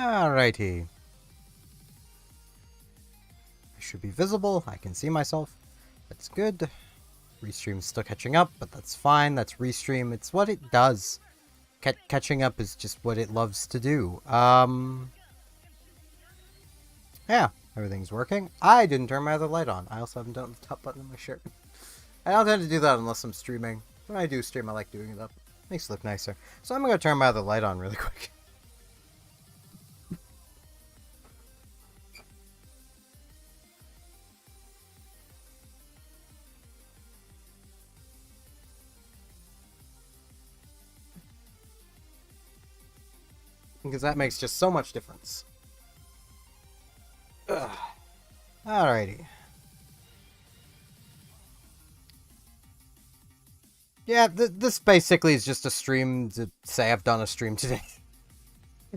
Alrighty. I should be visible. I can see myself. That's good. Restream's still catching up, but that's fine. That's Restream. It's what it does. Catching up is just what it loves to do. Yeah, everything's working. I didn't turn my other light on. I also haven't done the top button of my shirt. I don't tend to do that unless I'm streaming. When I do stream, I like doing it up. Makes it look nicer. So I'm gonna turn my other light on really quick. Because that makes just so much difference. Ugh. Alrighty. Yeah, this basically is just a stream to say I've done a stream today.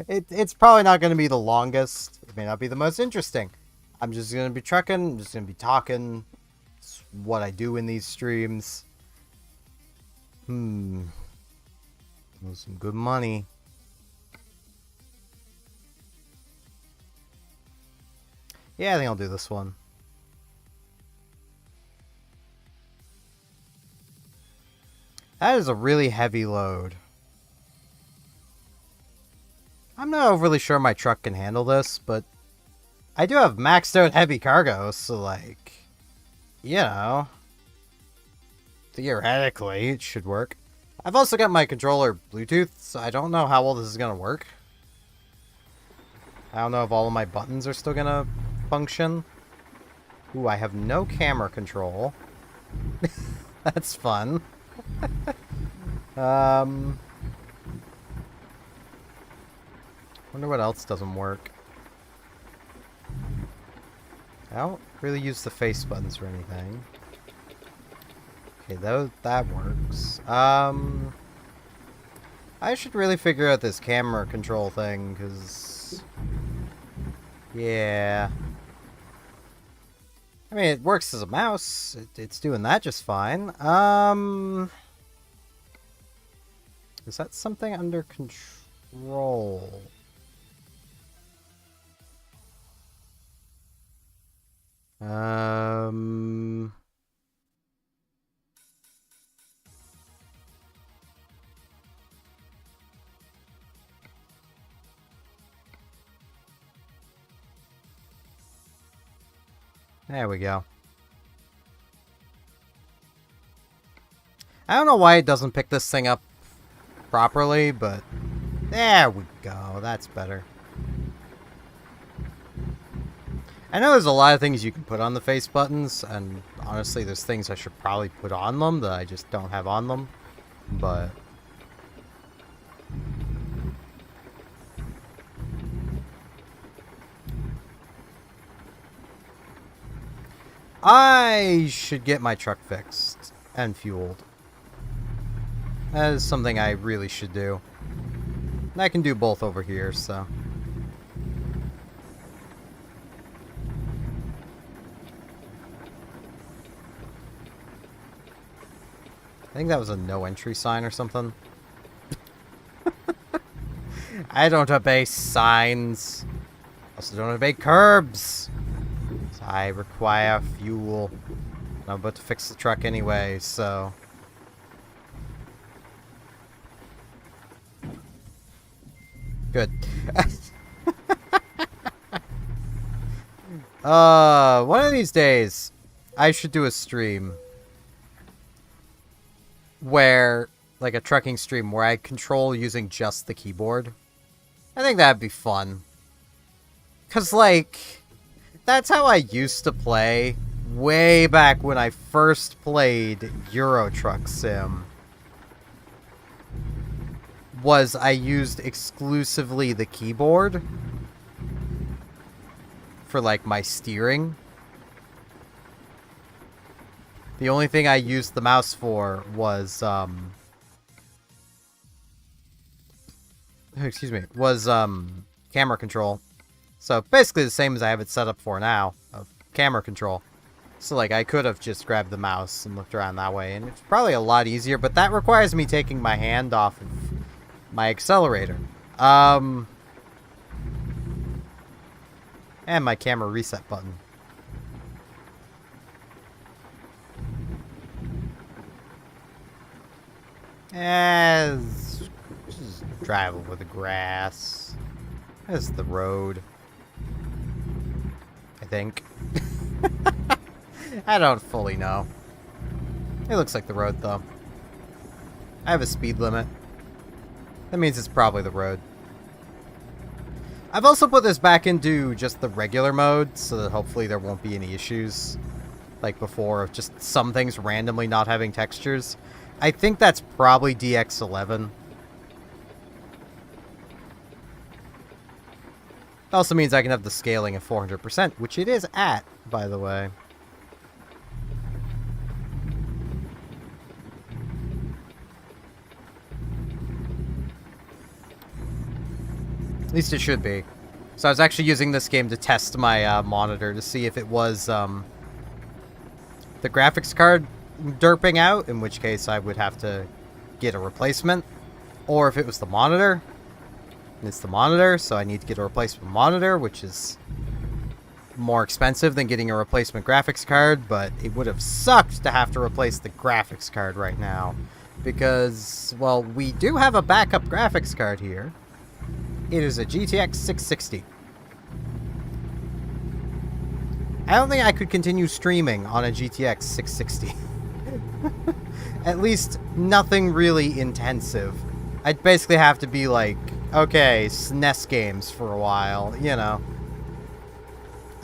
It's probably not going to be the longest. It may not be the most interesting. I'm just going to be trucking. I'm just going to be talking. It's what I do in these streams. Some good money. Yeah, I think I'll do this one. That is a really heavy load. I'm not overly sure my truck can handle this, but I do have maxed out heavy cargo, so like, you know, theoretically it should work. I've also got my controller Bluetooth, so I don't know how well this is going to work. I don't know if all of my buttons are still going to function. Ooh, I have no camera control. That's fun. Wonder what else doesn't work. I don't really use the face buttons for anything. Okay, that works. I should really figure out this camera control thing, because... yeah. I mean, it works as a mouse. It's doing that just fine. Is that something under control? There we go. I don't know why it doesn't pick this thing up properly, but there we go. That's better. I know there's a lot of things you can put on the face buttons, and honestly, there's things I should probably put on them that I just don't have on them, but... I should get my truck fixed and fueled. That is something I really should do. And I can do both over here, so... I think that was a no entry sign or something. I don't obey signs. Also don't obey curbs. So I require fuel. I'm about to fix the truck anyway, so... good. One of these days, I should do a stream where, like a trucking stream, where I control using just the keyboard. I think that'd be fun. 'Cause, like, that's how I used to play way back when I first played Euro Truck Sim. Was I used exclusively the keyboard for, like, my steering. The only thing I used the mouse for was, excuse me, was, camera control. So, basically the same as I have it set up for now, of camera control. So, like, I could have just grabbed the mouse and looked around that way, and it's probably a lot easier, but that requires me taking my hand off of my accelerator. And my camera reset button. As just drive over the grass. That's the road. I think. I don't fully know. It looks like the road, though. I have a speed limit. That means it's probably the road. I've also put this back into just the regular mode, so that hopefully there won't be any issues. Like before, of just some things randomly not having textures. I think that's probably DX11. It also means I can have the scaling at 400%, which it is at, by the way. At least it should be. So I was actually using this game to test my monitor to see if it was the graphics card derping out, in which case I would have to get a replacement, or if it was the monitor. And it's the monitor, so I need to get a replacement monitor, which is more expensive than getting a replacement graphics card, but it would have sucked to have to replace the graphics card right now, because, well, we do have a backup graphics card here. It is a GTX 660. I don't think I could continue streaming on a GTX 660. At least nothing really intensive. I'd basically have to be like, okay, SNES games for a while, you know.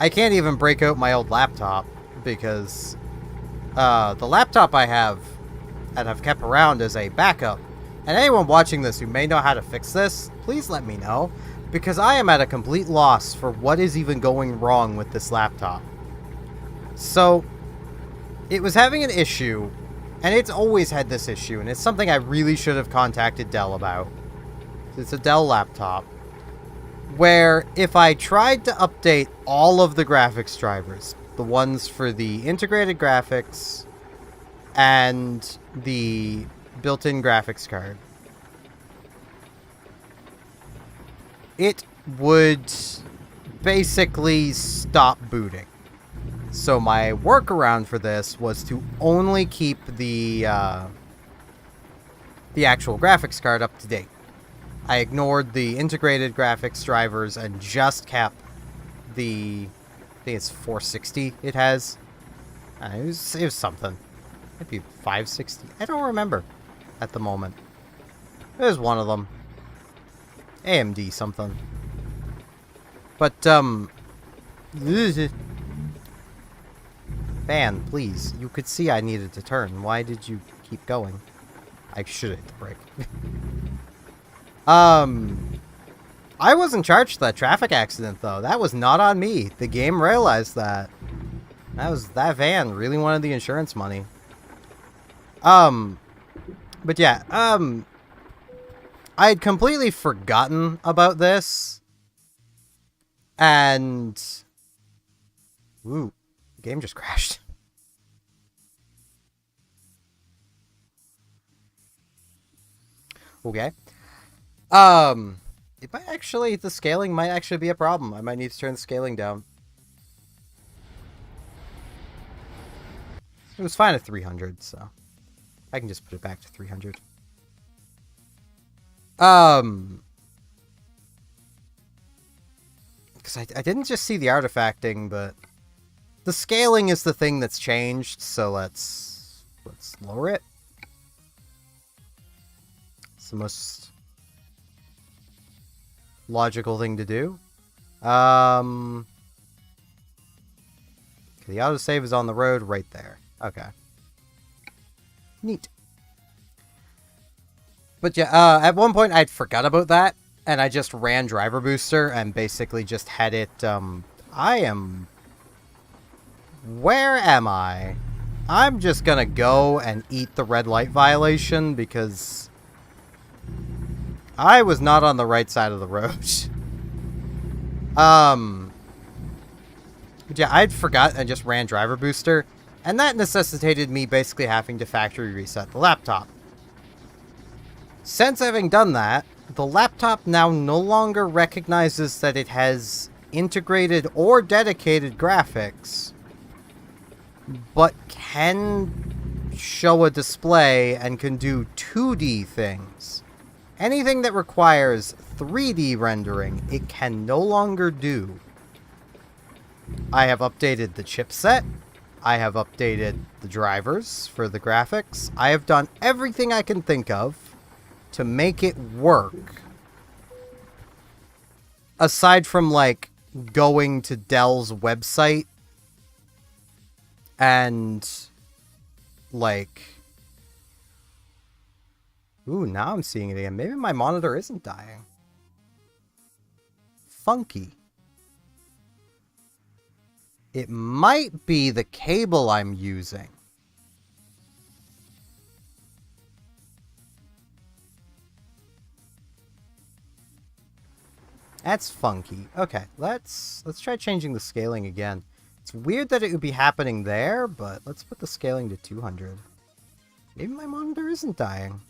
I can't even break out my old laptop because the laptop I have and I've kept around as a backup. And anyone watching this who may know how to fix this, please let me know, because I am at a complete loss for what is even going wrong with this laptop. So, it was having an issue, and it's always had this issue, and it's something I really should have contacted Dell about. It's a Dell laptop, where if I tried to update all of the graphics drivers, the ones for the integrated graphics and the built-in graphics card, it would basically stop booting. So my workaround for this was to only keep the actual graphics card up to date. I ignored the integrated graphics drivers and just kept the, I think it's 460 it has. It was something. Maybe 560. I don't remember at the moment. It was one of them. AMD something. But, Van, please. You could see I needed to turn. Why did you keep going? I should hit the brake. I wasn't charged for that traffic accident, though. That was not on me. The game realized that. That van really wanted the insurance money. But yeah, I had completely forgotten about this. And... Ooh, the game just crashed. Okay. It might actually, the scaling might actually be a problem. I might need to turn the scaling down. It was fine at 300, so I can just put it back to 300. Because I didn't just see the artifacting, but the scaling is the thing that's changed, so let's lower it. It's the most logical thing to do. Okay, the autosave is on the road right there. Okay. Neat. But yeah, at one point I'd forgot about that, and I just ran Driver Booster and basically just had it, where am I? I'm just gonna go and eat the red light violation because I was not on the right side of the road. But yeah, I'd forgot and just ran Driver Booster, and that necessitated me basically having to factory reset the laptop. Since having done that, the laptop now no longer recognizes that it has integrated or dedicated graphics, but can show a display and can do 2D things. Anything that requires 3D rendering, it can no longer do. I have updated the chipset. I have updated the drivers for the graphics. I have done everything I can think of to make it work. Aside from, like, going to Dell's website and, like... Ooh, now I'm seeing it again. Maybe my monitor isn't dying. Funky. It might be the cable I'm using. That's funky. Okay, let's try changing the scaling again. It's weird that it would be happening there, but let's put the scaling to 200. Maybe my monitor isn't dying.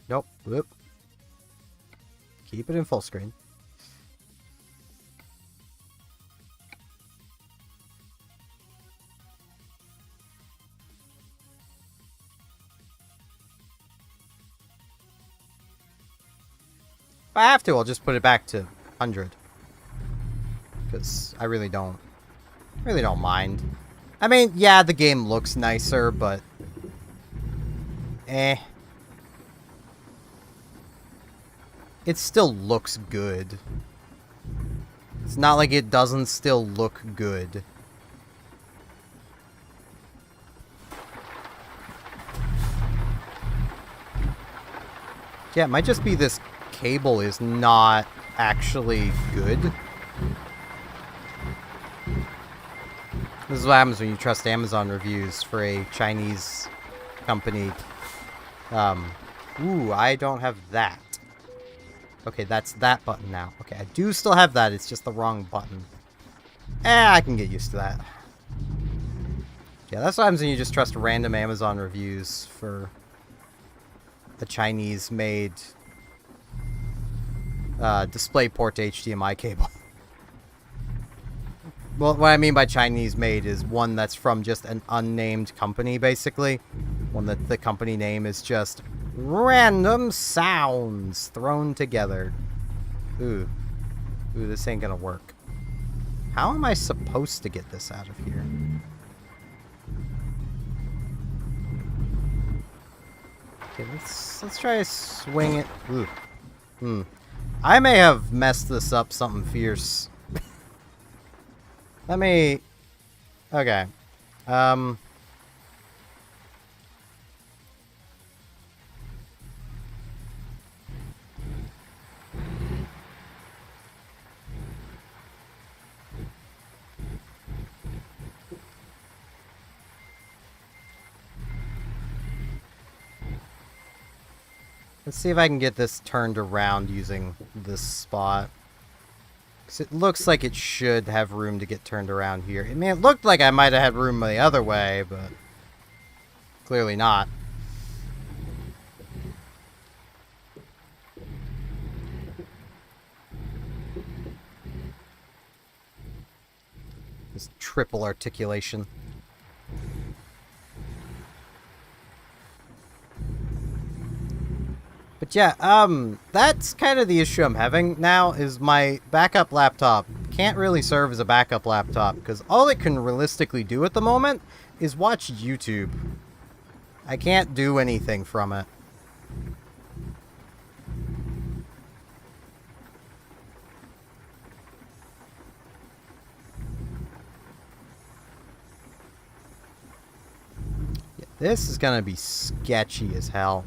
Nope. Whoop. Keep it in full screen. If I have to, I'll just put it back to 100. Because I really don't mind. I mean, yeah, the game looks nicer, but... It still looks good. It's not like it doesn't still look good. Yeah, it might just be this cable is not actually good. This is what happens when you trust Amazon reviews for a Chinese company. Ooh, I don't have that. Okay, that's that button now. Okay, I do still have that. It's just the wrong button. I can get used to that. Yeah, that's what happens when you just trust random Amazon reviews for a Chinese-made DisplayPort HDMI cable. Well, what I mean by Chinese-made is one that's from just an unnamed company, basically. One that the company name is just random sounds thrown together. Ooh, this ain't gonna work. How am I supposed to get this out of here? Okay, let's try to swing it. Ooh. I may have messed this up something fierce. Let me... Okay. Let's see if I can get this turned around using this spot. Because it looks like it should have room to get turned around here. I mean, it looked like I might have had room the other way, but clearly not. This triple articulation. But yeah, that's kind of the issue I'm having now, is my backup laptop can't really serve as a backup laptop, because all it can realistically do at the moment is watch YouTube. I can't do anything from it. Yeah, this is gonna be sketchy as hell.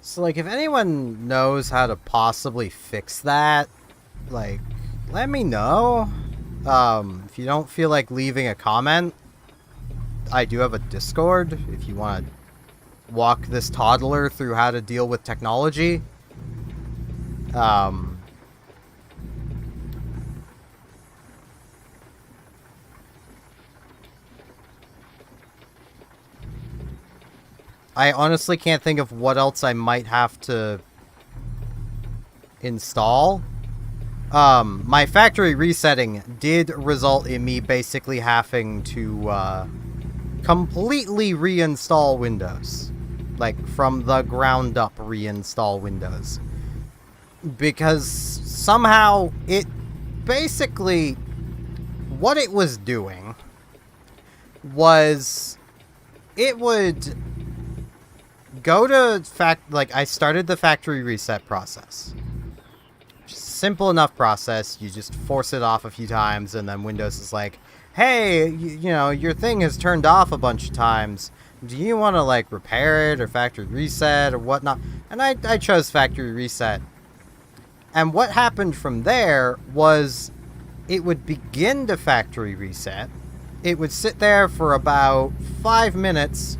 So, like, if anyone knows how to possibly fix that, like, let me know. If you don't feel like leaving a comment, I do have a Discord if you want to walk this toddler through how to deal with technology. I honestly can't think of what else I might have to install. My factory resetting did result in me basically having to completely reinstall Windows. Like, from the ground up reinstall Windows. Because somehow it basically... what it was doing was it would go to I started the factory reset process. Simple enough process. You just force it off a few times, and then Windows is like, hey, you know, your thing has turned off a bunch of times. Do you want to, like, repair it or factory reset or whatnot? And I chose factory reset. And what happened from there was it would begin to factory reset. It would sit there for about 5 minutes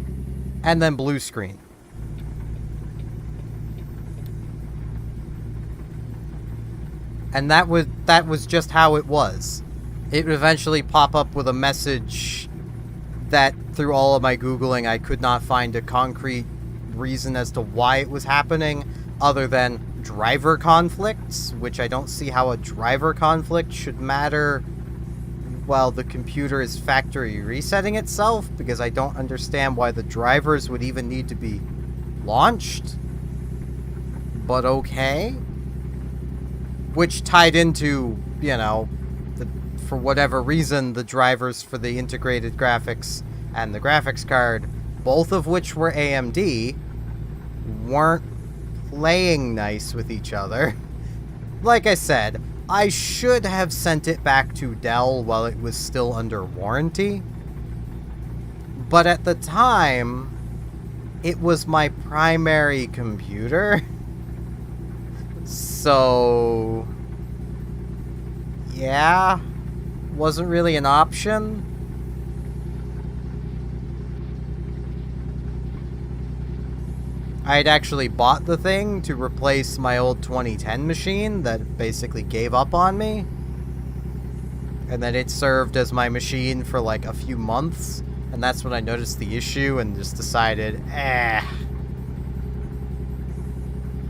and then blue screen. And that was just how it was. It would eventually pop up with a message that, through all of my Googling, I could not find a concrete reason as to why it was happening, other than driver conflicts, which I don't see how a driver conflict should matter while the computer is factory resetting itself, because I don't understand why the drivers would even need to be launched. But okay. Which tied into, you know, for whatever reason, the drivers for the integrated graphics and the graphics card, both of which were AMD, weren't playing nice with each other. Like I said, I should have sent it back to Dell while it was still under warranty. But at the time, it was my primary computer. So, yeah, wasn't really an option. I had actually bought the thing to replace my old 2010 machine that basically gave up on me. And then it served as my machine for like a few months. And that's when I noticed the issue and just decided,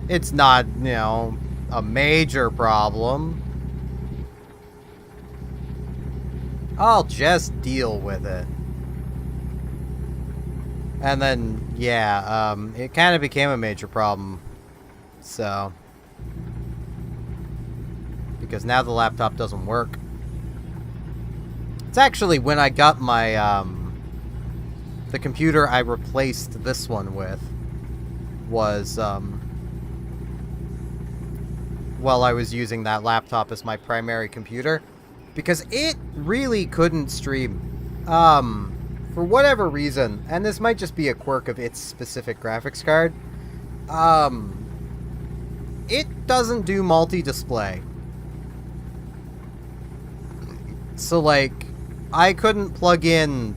it's not, you know, a major problem. I'll just deal with it. And then, yeah, it kind of became a major problem. So, because now the laptop doesn't work. It's actually when I got my, the computer I replaced this one with was, while I was using that laptop as my primary computer, because it really couldn't stream. For whatever reason, and this might just be a quirk of its specific graphics card, it doesn't do multi-display. So, like, I couldn't plug in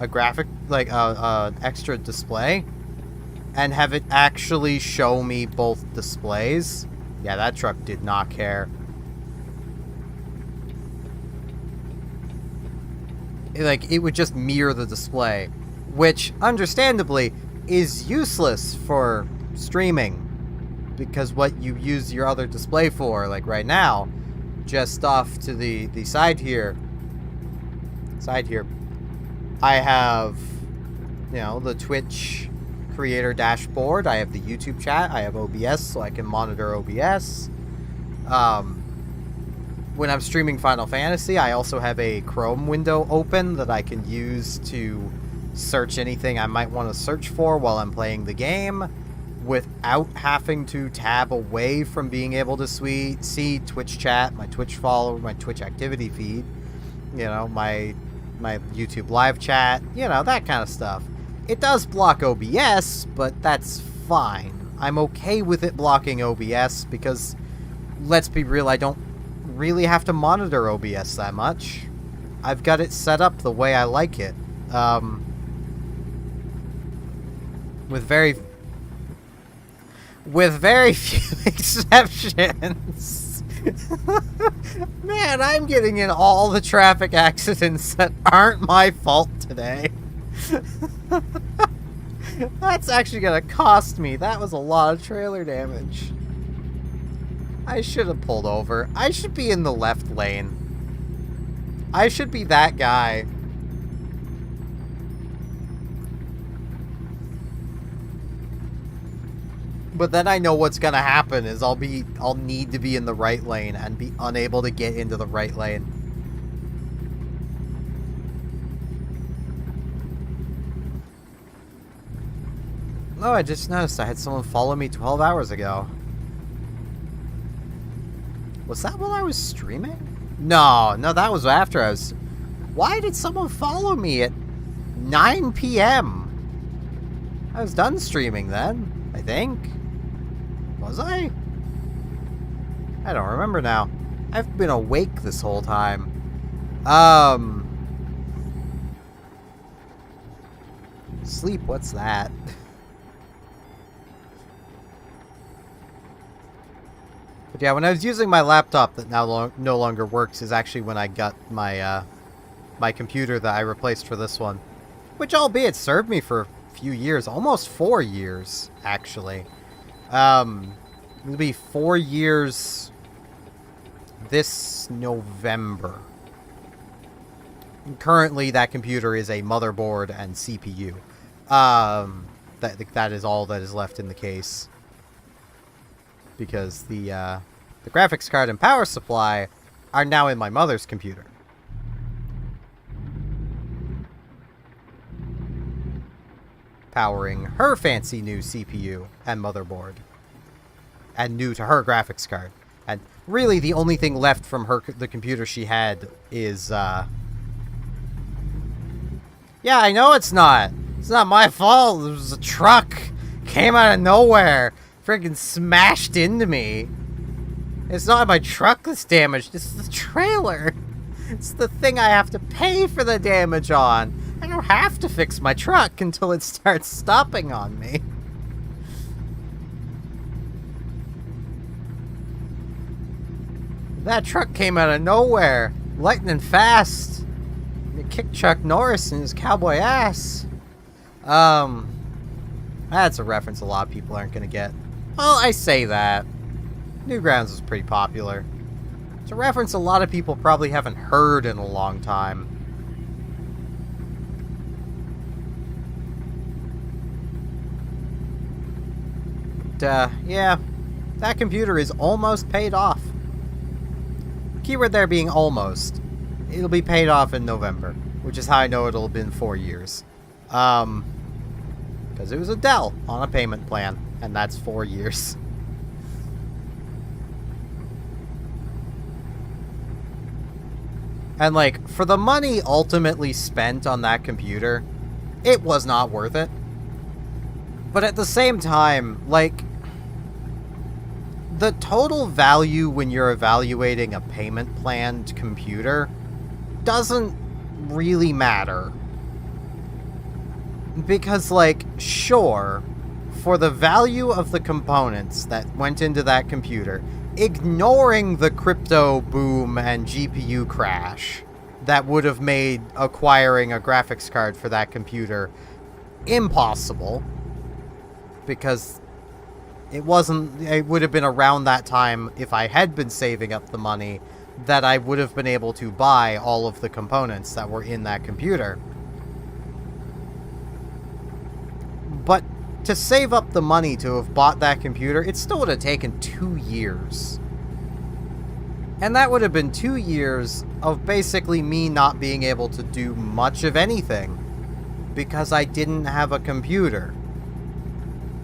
a graphic, like, extra display and have it actually show me both displays. Yeah, that truck did not care. Like, it would just mirror the display, which, understandably, is useless for streaming, because what you use your other display for, like right now, just off to the side here, I have, you know, the Twitch creator dashboard, I have the YouTube chat, I have OBS, so I can monitor OBS. When I'm streaming Final Fantasy, I also have a Chrome window open that I can use to search anything I might want to search for while I'm playing the game, without having to tab away from being able to see Twitch chat, my Twitch follower, my Twitch activity feed, you know, my YouTube live chat, you know, that kind of stuff. It does block OBS, but that's fine. I'm okay with it blocking OBS because, let's be real, I don't really have to monitor OBS that much. I've got it set up the way I like it. With very few exceptions. Man, I'm getting in all the traffic accidents that aren't my fault today. That's actually gonna cost me. That was a lot of trailer damage. I should have pulled over. I should be in the left lane. I should be that guy. But then I know what's gonna happen is I'll need to be in the right lane and be unable to get into the right lane. Oh, I just noticed I had someone follow me 12 hours ago. Was that while I was streaming? No, that was after I was... Why did someone follow me at 9 p.m.? I was done streaming then, I think. Was I? I don't remember now. I've been awake this whole time. Sleep, what's that? But yeah, when I was using my laptop that now no longer works is actually when I got my my computer that I replaced for this one. Which, albeit, served me for a few years. Almost 4 years, actually. It'll be 4 years this November. And currently, that computer is a motherboard and CPU. That is all that is left in the case. Because the graphics card and power supply are now in my mother's computer. Powering her fancy new CPU and motherboard. And new to her graphics card. And really the only thing left from the computer she had is, yeah, I know it's not. It's not my fault. It was a truck. Came out of nowhere. Friggin' smashed into me. It's not my truck that's damaged. It's the trailer. It's the thing I have to pay for the damage on. I don't have to fix my truck until it starts stopping on me. That truck came out of nowhere. Lightning fast. It kicked Chuck Norris in his cowboy ass. That's a reference a lot of people aren't going to get. Well, I say that. Newgrounds was pretty popular. It's a reference a lot of people probably haven't heard in a long time. But, yeah. That computer is almost paid off. Keyword there being almost. It'll be paid off in November, which is how I know it'll have been 4 years. Because it was a Dell on a payment plan, and that's 4 years. And, like, for the money ultimately spent on that computer, it was not worth it. But at the same time, like, the total value when you're evaluating a payment planned computer doesn't really matter. Because, like, sure, for the value of the components that went into that computer, ignoring the crypto boom and GPU crash that would have made acquiring a graphics card for that computer impossible, because it would have been around that time, if I had been saving up the money, that I would have been able to buy all of the components that were in that computer. But to save up the money to have bought that computer, it still would have taken 2 years. And that would have been 2 years of basically me not being able to do much of anything, because I didn't have a computer.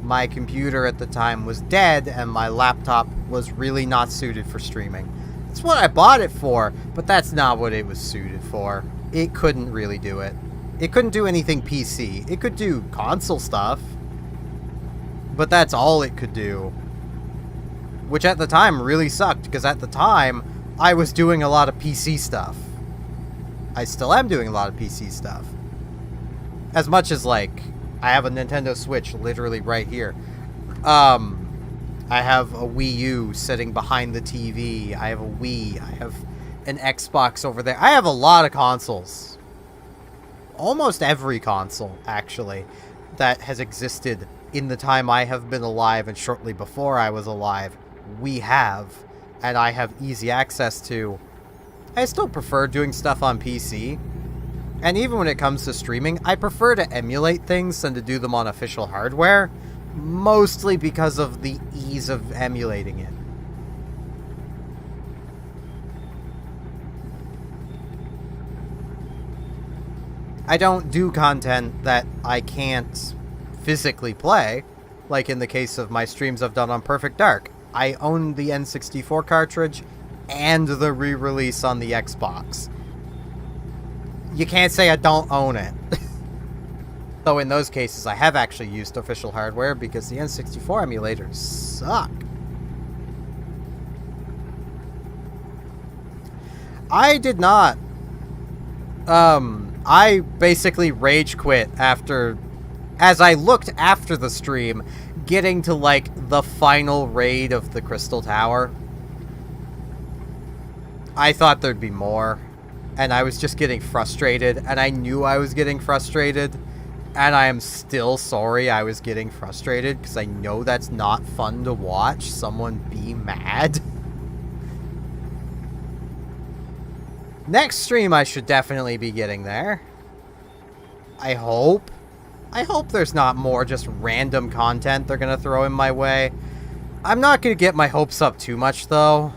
My computer at the time was dead, and my laptop was really not suited for streaming. That's what I bought it for, but that's not what it was suited for. It couldn't really do it. It couldn't do anything PC. It could do console stuff, but that's all it could do. Which at the time really sucked, because at the time, I was doing a lot of PC stuff. I still am doing a lot of PC stuff. As much as, like, I have a Nintendo Switch literally right here. I have a Wii U sitting behind the TV. I have a Wii. I have an Xbox over there. I have a lot of consoles. Almost every console, actually, that has existed in the time I have been alive and shortly before I was alive, we have, and I have easy access to. I still prefer doing stuff on PC. And even when it comes to streaming, I prefer to emulate things than to do them on official hardware. Mostly because of the ease of emulating it. I don't do content that I can't physically play, like in the case of my streams I've done on Perfect Dark. I own the N64 cartridge and the re-release on the Xbox. You can't say I don't own it. Though in those cases, I have actually used official hardware because the N64 emulators suck. I did not. I basically rage quit after, as I looked after the stream, getting to, like, the final raid of the Crystal Tower. I thought there'd be more, and I was just getting frustrated, and I knew I was getting frustrated. And I am still sorry I was getting frustrated, because I know that's not fun to watch someone be mad. Next stream I should definitely be getting there. I hope. I hope there's not more just random content they're going to throw in my way. I'm not going to get my hopes up too much, though.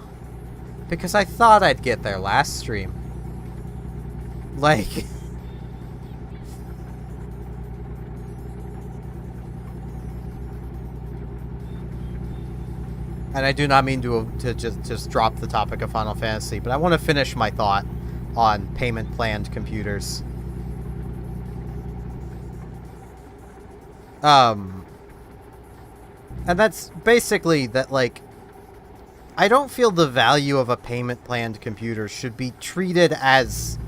Because I thought I'd get there last stream. Like... And I do not mean to just drop the topic of Final Fantasy, but I want to finish my thought on payment-planned computers. And that's basically that, like, I don't feel the value of a payment-planned computer should be treated as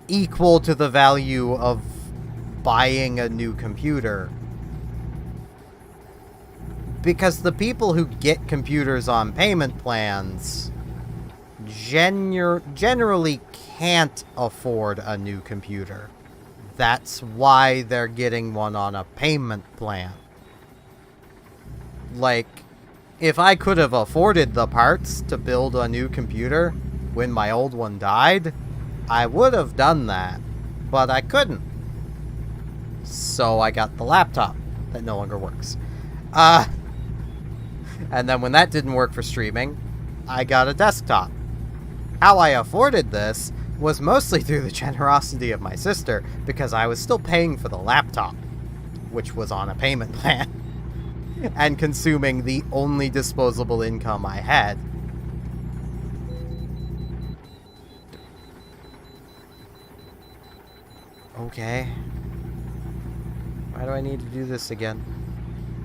equal to the value of buying a new computer. Because the people who get computers on payment plans generally can't afford a new computer. That's why they're getting one on a payment plan. Like, if I could have afforded the parts to build a new computer when my old one died, I would have done that. But I couldn't. So I got the laptop that no longer works. And then when that didn't work for streaming, I got a desktop. How I afforded this was mostly through the generosity of my sister, because I was still paying for the laptop, which was on a payment plan, and consuming the only disposable income I had. Okay. Why do I need to do this again?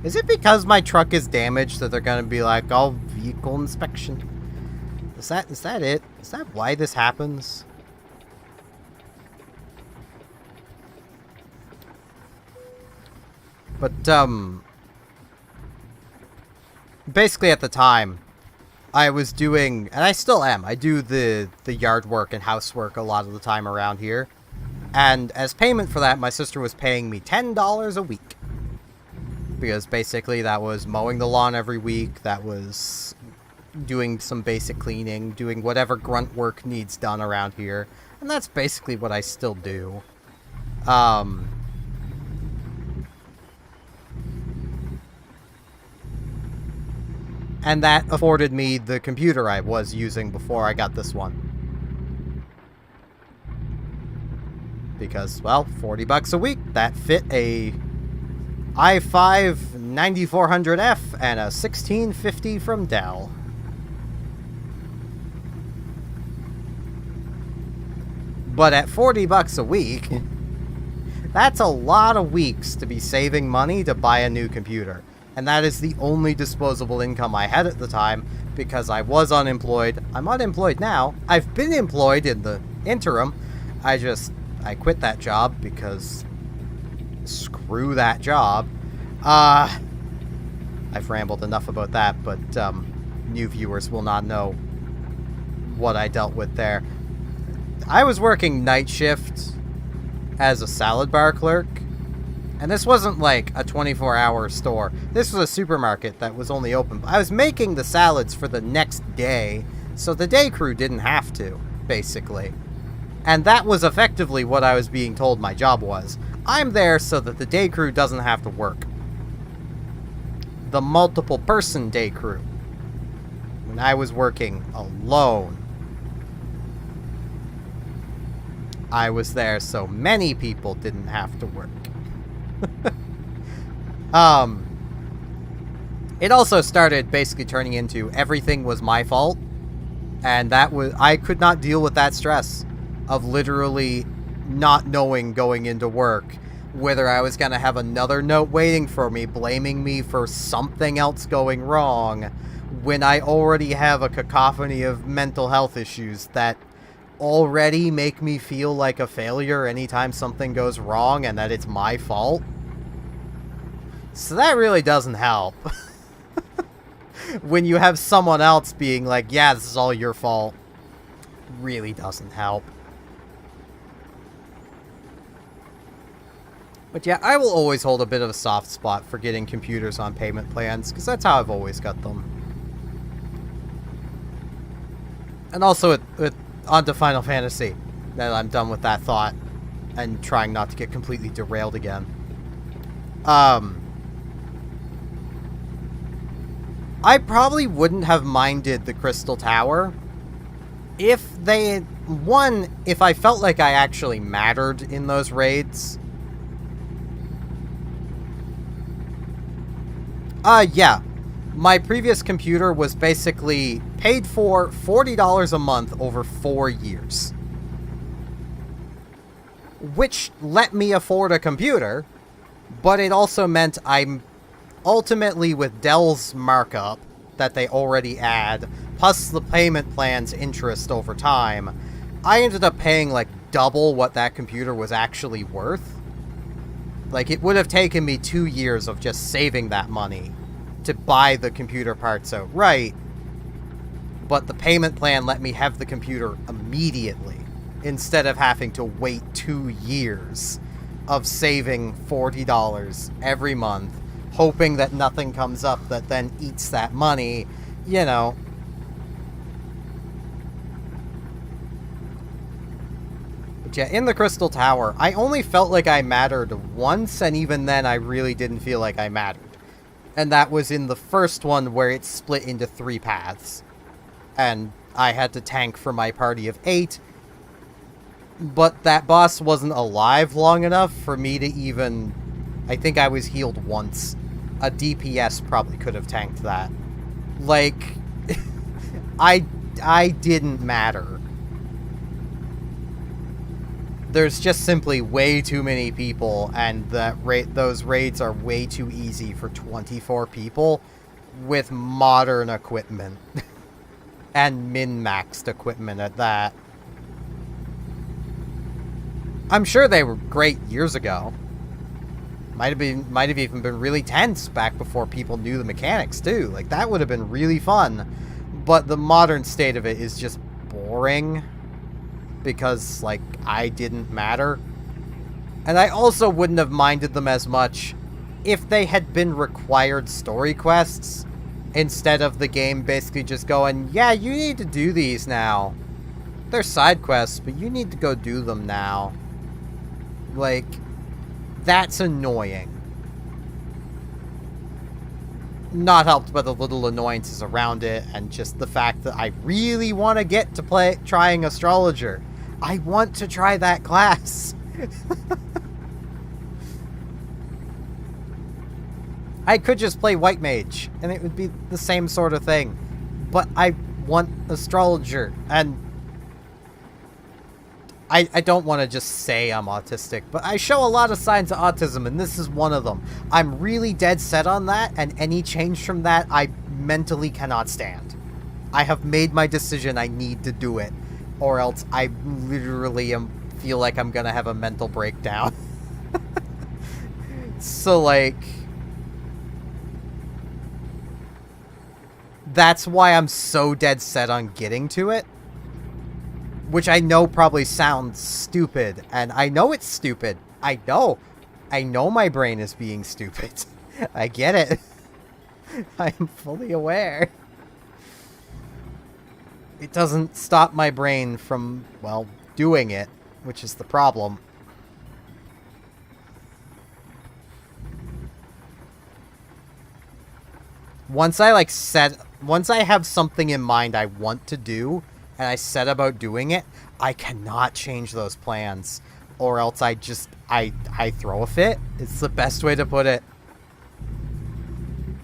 Is it because my truck is damaged that they're gonna be like, oh, vehicle inspection? Is that it? Is that why this happens? But, basically at the time, I was doing, and I still am, I do the yard work and housework a lot of the time around here. And as payment for that, my sister was paying me $10 a week. Because basically that was mowing the lawn every week, that was doing some basic cleaning, doing whatever grunt work needs done around here. And that's basically what I still do. And that afforded me the computer I was using before I got this one. Because, well, $40 a week, that fit a i5 9400F and a 1650 from Dell. But at $40 a week, that's a lot of weeks to be saving money to buy a new computer. And that is the only disposable income I had at the time, because I was unemployed. I'm unemployed now. I've been employed in the interim. I quit that job because screw that job. I've rambled enough about that, but new viewers will not know what I dealt with there. I was working night shift as a salad bar clerk, and this wasn't like a 24-hour store. This was a supermarket that was only open. I was making the salads for the next day, so the day crew didn't have to, basically. And that was effectively what I was being told my job was. I'm there so that the day crew doesn't have to work. The multiple-person day crew. When I was working alone, I was there so many people didn't have to work. It also started basically turning into everything was my fault, and I could not deal with that stress of literally not knowing going into work whether I was going to have another note waiting for me blaming me for something else going wrong when I already have a cacophony of mental health issues that already make me feel like a failure anytime something goes wrong and that it's my fault. So that really doesn't help. When you have someone else being like, yeah, this is all your fault, really doesn't help. But yeah, I will always hold a bit of a soft spot for getting computers on payment plans, because that's how I've always got them. And also, onto Final Fantasy, now that I'm done with that thought, and trying not to get completely derailed again. I probably wouldn't have minded the Crystal Tower if if I felt like I actually mattered in those raids. Yeah. My previous computer was basically paid for $40 a month over 4 years. Which let me afford a computer, but it also meant I'm ultimately, with Dell's markup that they already add, plus the payment plan's interest over time, I ended up paying like double what that computer was actually worth. Like, it would have taken me 2 years of just saving that money to buy the computer parts outright, but the payment plan let me have the computer immediately, instead of having to wait 2 years of saving $40 every month, hoping that nothing comes up that then eats that money, you know. But yeah, in the Crystal Tower, I only felt like I mattered once, and even then I really didn't feel like I mattered. And that was in the first one where it split into 3 paths. And I had to tank for my party of 8. But that boss wasn't alive long enough for me to even... I think I was healed once. A DPS probably could have tanked that. Like, I didn't matter. There's just simply way too many people, and those raids are way too easy for 24 people with modern equipment. And min-maxed equipment at that. I'm sure they were great years ago. Might have even been really tense back before people knew the mechanics too. Like, that would have been really fun. But the modern state of it is just boring. Because, like, I didn't matter. And I also wouldn't have minded them as much if they had been required story quests, instead of the game basically just going, yeah, you need to do these now. They're side quests, but you need to go do them now. Like, that's annoying. Not helped by the little annoyances around it, and just the fact that I really want to get to trying Astrologer. I want to try that class. I could just play White Mage, and it would be the same sort of thing. But I want Astrologer, and I don't want to just say I'm autistic, but I show a lot of signs of autism, and this is one of them. I'm really dead set on that, and any change from that I mentally cannot stand. I have made my decision. I need to do it, or else I literally feel like I'm gonna have a mental breakdown. So, like, that's why I'm so dead set on getting to it. Which I know probably sounds stupid, and I know it's stupid. I know my brain is being stupid. I get it. I am fully aware. It doesn't stop my brain from, well, doing it, which is the problem. Once I have something in mind I want to do, and I set about doing it, I cannot change those plans. Or else I throw a fit. It's the best way to put it.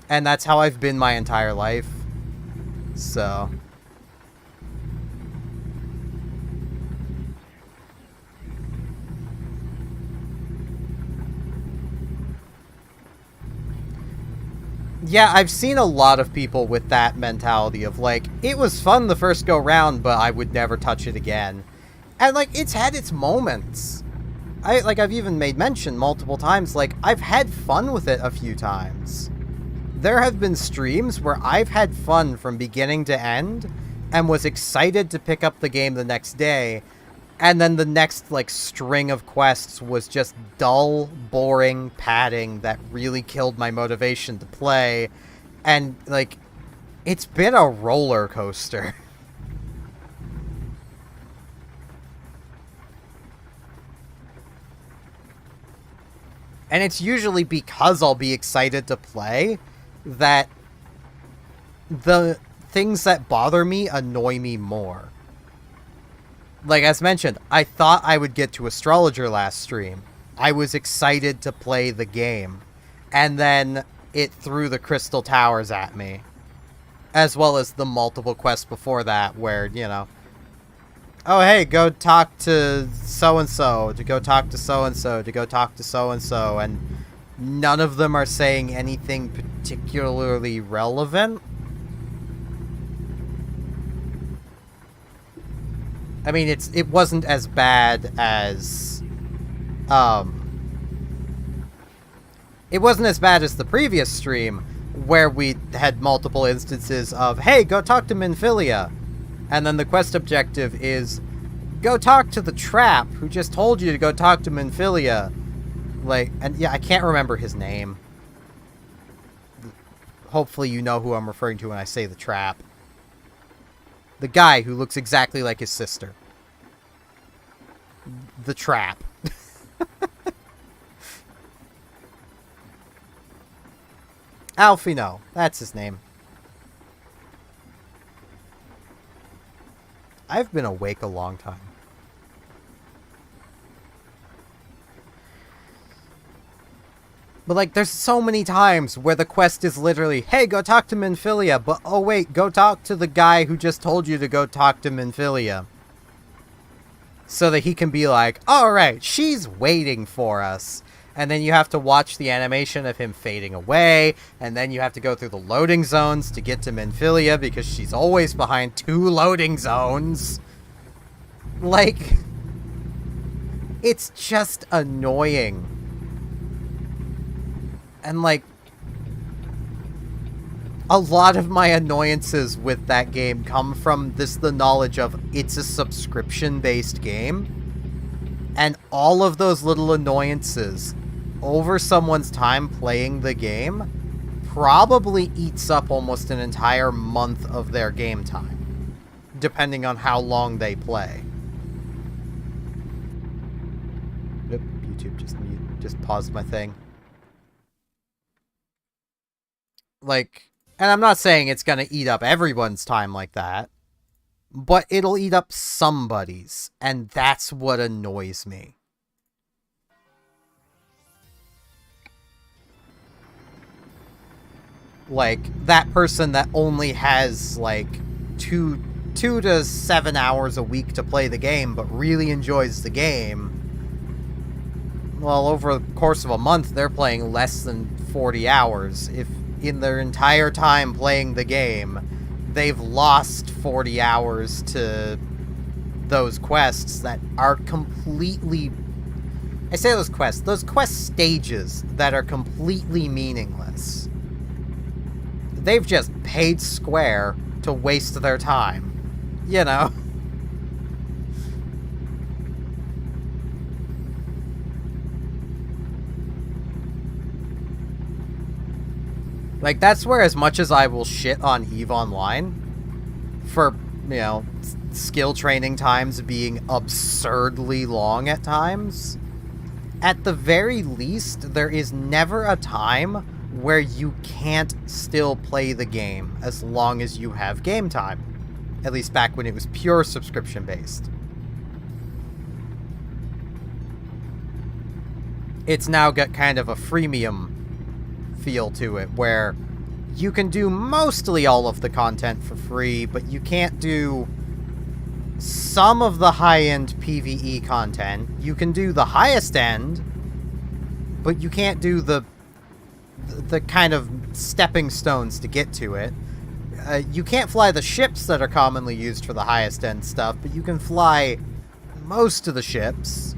And that's how I've been my entire life. So... yeah, I've seen a lot of people with that mentality of, like, it was fun the first go round, but I would never touch it again. And, like, it's had its moments. I've even made mention multiple times, like, I've had fun with it a few times. There have been streams where I've had fun from beginning to end, and was excited to pick up the game the next day, and then the next, like, string of quests was just dull, boring padding that really killed my motivation to play. And, like, it's been a roller coaster. And it's usually because I'll be excited to play that the things that bother me annoy me more. Like, as mentioned, I thought I would get to Astrologer last stream. I was excited to play the game. And then it threw the Crystal Towers at me. As well as the multiple quests before that where, you know... oh, hey, go talk to so-and-so, to go talk to so-and-so, to go talk to so-and-so, and none of them are saying anything particularly relevant. I mean, it wasn't as bad as, it wasn't as bad as the previous stream, where we had multiple instances of, hey, go talk to Minfilia. And then the quest objective is, go talk to the Trap, who just told you to go talk to Minfilia. Like, and yeah, I can't remember his name. Hopefully you know who I'm referring to when I say the Trap. The guy who looks exactly like his sister. The Trap. Alfino, that's his name. I've been awake a long time. But, like, there's so many times where the quest is literally, hey, go talk to Minfilia, but, oh wait, go talk to the guy who just told you to go talk to Minfilia. So that he can be like, alright, she's waiting for us. And then you have to watch the animation of him fading away, and then you have to go through the loading zones to get to Minfilia, because she's always behind 2 loading zones. Like, it's just annoying. And, like, a lot of my annoyances with that game come from the knowledge of it's a subscription-based game. And all of those little annoyances over someone's time playing the game probably eats up almost an entire month of their game time, depending on how long they play. Nope, YouTube just paused my thing. Like, and I'm not saying it's gonna eat up everyone's time like that, but it'll eat up somebody's, and that's what annoys me. Like, that person that only has, like, 2 to 7 hours a week to play the game, but really enjoys the game. Well, over the course of a month, they're playing less than 40 hours. If in their entire time playing the game, they've lost 40 hours to those quests that are completely... I say those quest stages that are completely meaningless. They've just paid Square to waste their time. You know? Like, that's where, as much as I will shit on EVE Online for, you know, skill training times being absurdly long at times, at the very least, there is never a time where you can't still play the game as long as you have game time. At least back when it was pure subscription-based. It's now got kind of a freemium feel to it, where you can do mostly all of the content for free, but you can't do some of the high-end PvE content. You can do the highest end, but you can't do the kind of stepping stones to get to it. You can't fly the ships that are commonly used for the highest end stuff, but you can fly most of the ships.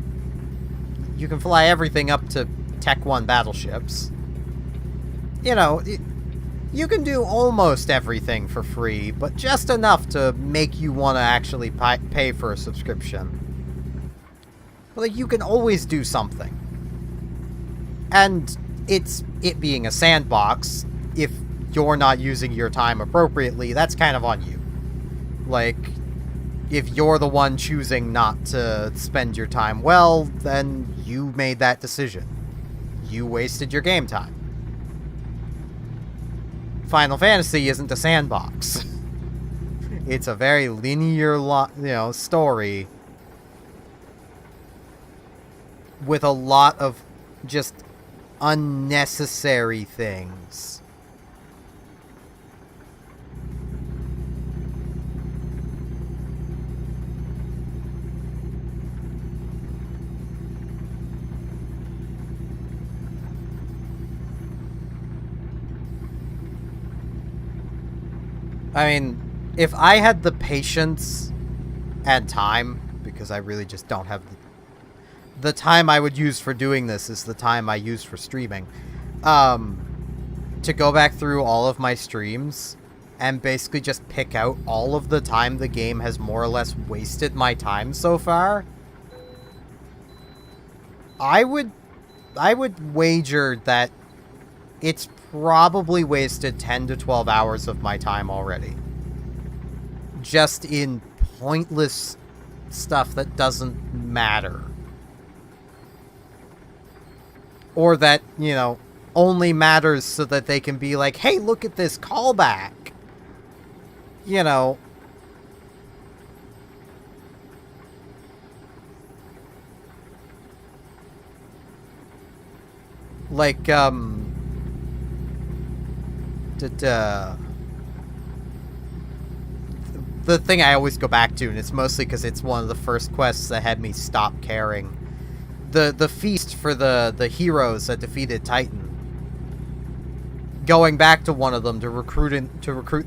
You can fly everything up to Tech 1 battleships. You know, you can do almost everything for free, but just enough to make you want to actually pay for a subscription. Like, you can always do something. And it being a sandbox, if you're not using your time appropriately, that's kind of on you. Like, if you're the one choosing not to spend your time well, then you made that decision. You wasted your game time. Final Fantasy isn't a sandbox. It's a very linear, story with a lot of just unnecessary things. I mean, if I had the patience and time, because I really just don't have the time I would use for doing this is the time I use for streaming, to go back through all of my streams and basically just pick out all of the time the game has more or less wasted my time so far, I would wager that it's probably wasted 10 to 12 hours of my time already. Just in pointless stuff that doesn't matter. Or that, you know, only matters so that they can be like, hey, look at this callback. You know. Like, the thing I always go back to, and it's mostly because it's one of the first quests that had me stop caring. The feast for the heroes that defeated Titan. Going back to one of them to recruit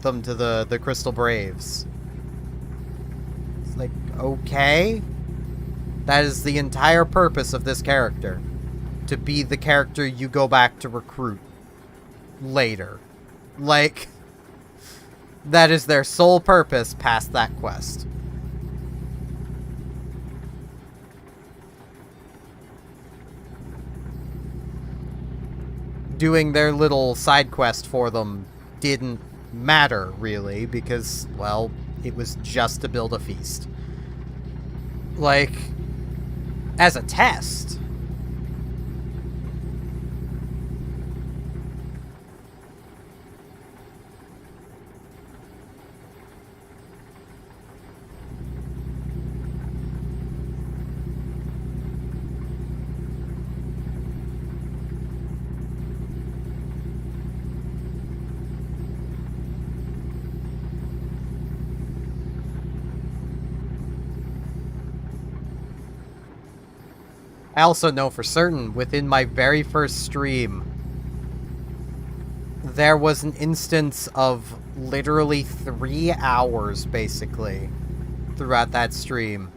them to the Crystal Braves. It's like, okay. That is the entire purpose of this character. To be the character you go back to recruit later. Like, that is their sole purpose past that quest. Doing their little side quest for them didn't matter, really, because, well, it was just to build a feast. Like, as a test. I also know for certain, within my very first stream, there was an instance of literally 3 hours, basically, throughout that stream,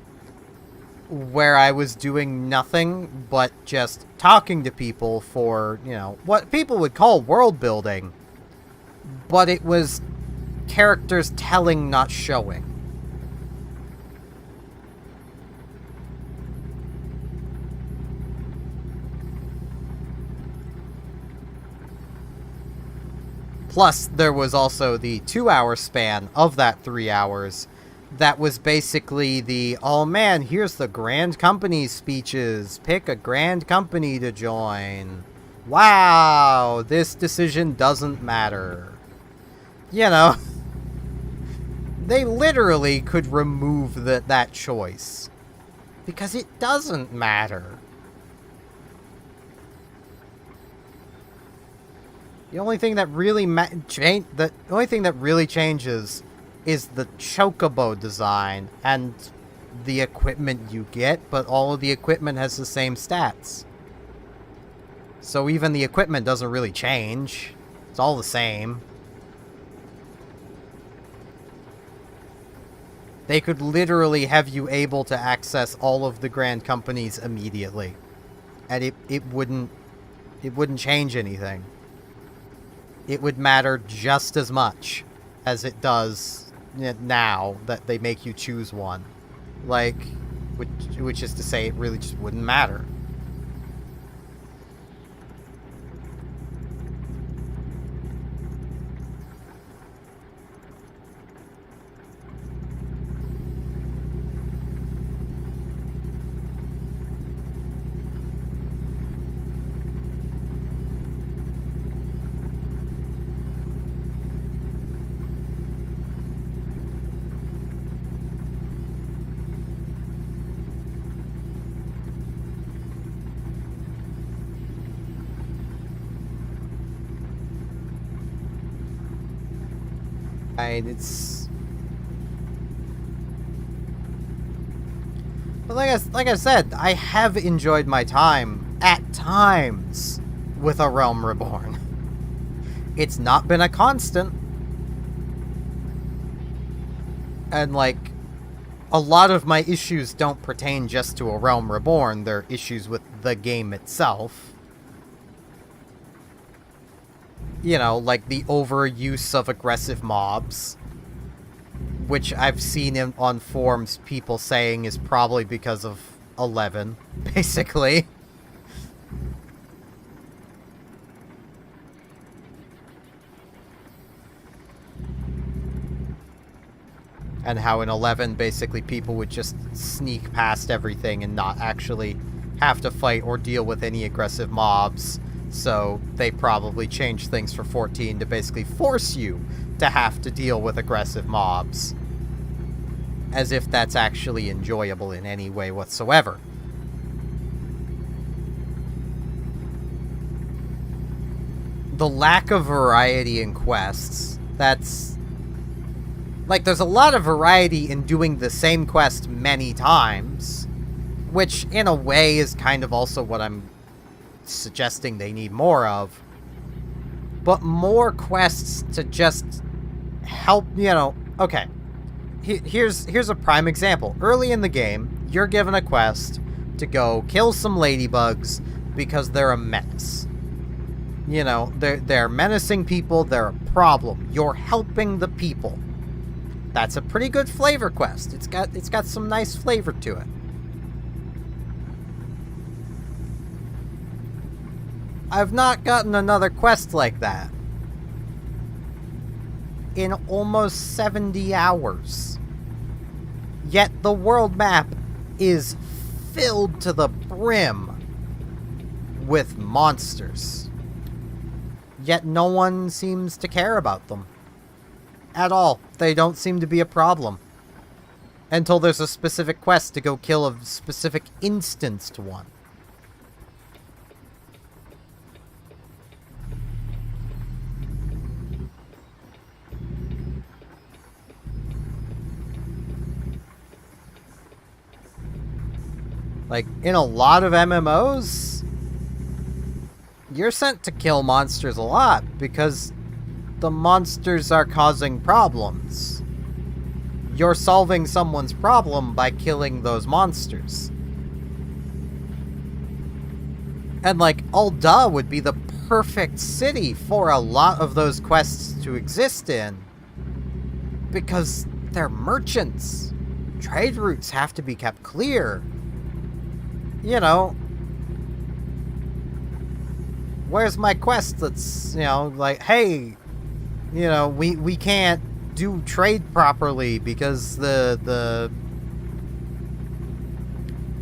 where I was doing nothing but just talking to people for, you know, what people would call world building. But it was characters telling, not showing. Plus, there was also the 2-hour span of that 3 hours that was basically the, oh man, here's the grand company speeches. Pick a grand company to join. Wow, this decision doesn't matter. You know, they literally could remove that choice. Because it doesn't matter. The only thing that really changes is the chocobo design and the equipment you get, but all of the equipment has the same stats. So even the equipment doesn't really change. It's all the same. They could literally have you able to access all of the grand companies immediately. And it wouldn't change anything. It would matter just as much as it does now that they make you choose one. Like, which is to say, it really just wouldn't matter. But like I said, I have enjoyed my time at times with A Realm Reborn. It's not been a constant. And like, a lot of my issues don't pertain just to A Realm Reborn, they're issues with the game itself. You know, like the overuse of aggressive mobs, which I've seen on forums people saying is probably because of 11, basically. And how in 11, basically, people would just sneak past everything and not actually have to fight or deal with any aggressive mobs. So they probably changed things for 14 to basically force you to have to deal with aggressive mobs. As if that's actually enjoyable in any way whatsoever. The lack of variety in quests, that's... Like, there's a lot of variety in doing the same quest many times, which, in a way, is kind of also what I'm suggesting they need more of. But more quests to just help, you know... Okay, here's a prime example. Early in the game, you're given a quest to go kill some ladybugs because they're a menace. You know, they're menacing people, they're a problem. You're helping the people. That's a pretty good flavor quest. It's got some nice flavor to it. I've not gotten another quest like that in almost 70 hours. Yet the world map is filled to the brim with monsters. Yet no one seems to care about them. At all. They don't seem to be a problem. Until there's a specific quest to go kill a specific instanced one. Like, in a lot of MMOs, you're sent to kill monsters a lot, because the monsters are causing problems. You're solving someone's problem by killing those monsters. And, like, Ul'dah would be the perfect city for a lot of those quests to exist in. Because they're merchants. Trade routes have to be kept clear. You know, where's my quest that's, you know, like, hey, you know, we can't do trade properly because the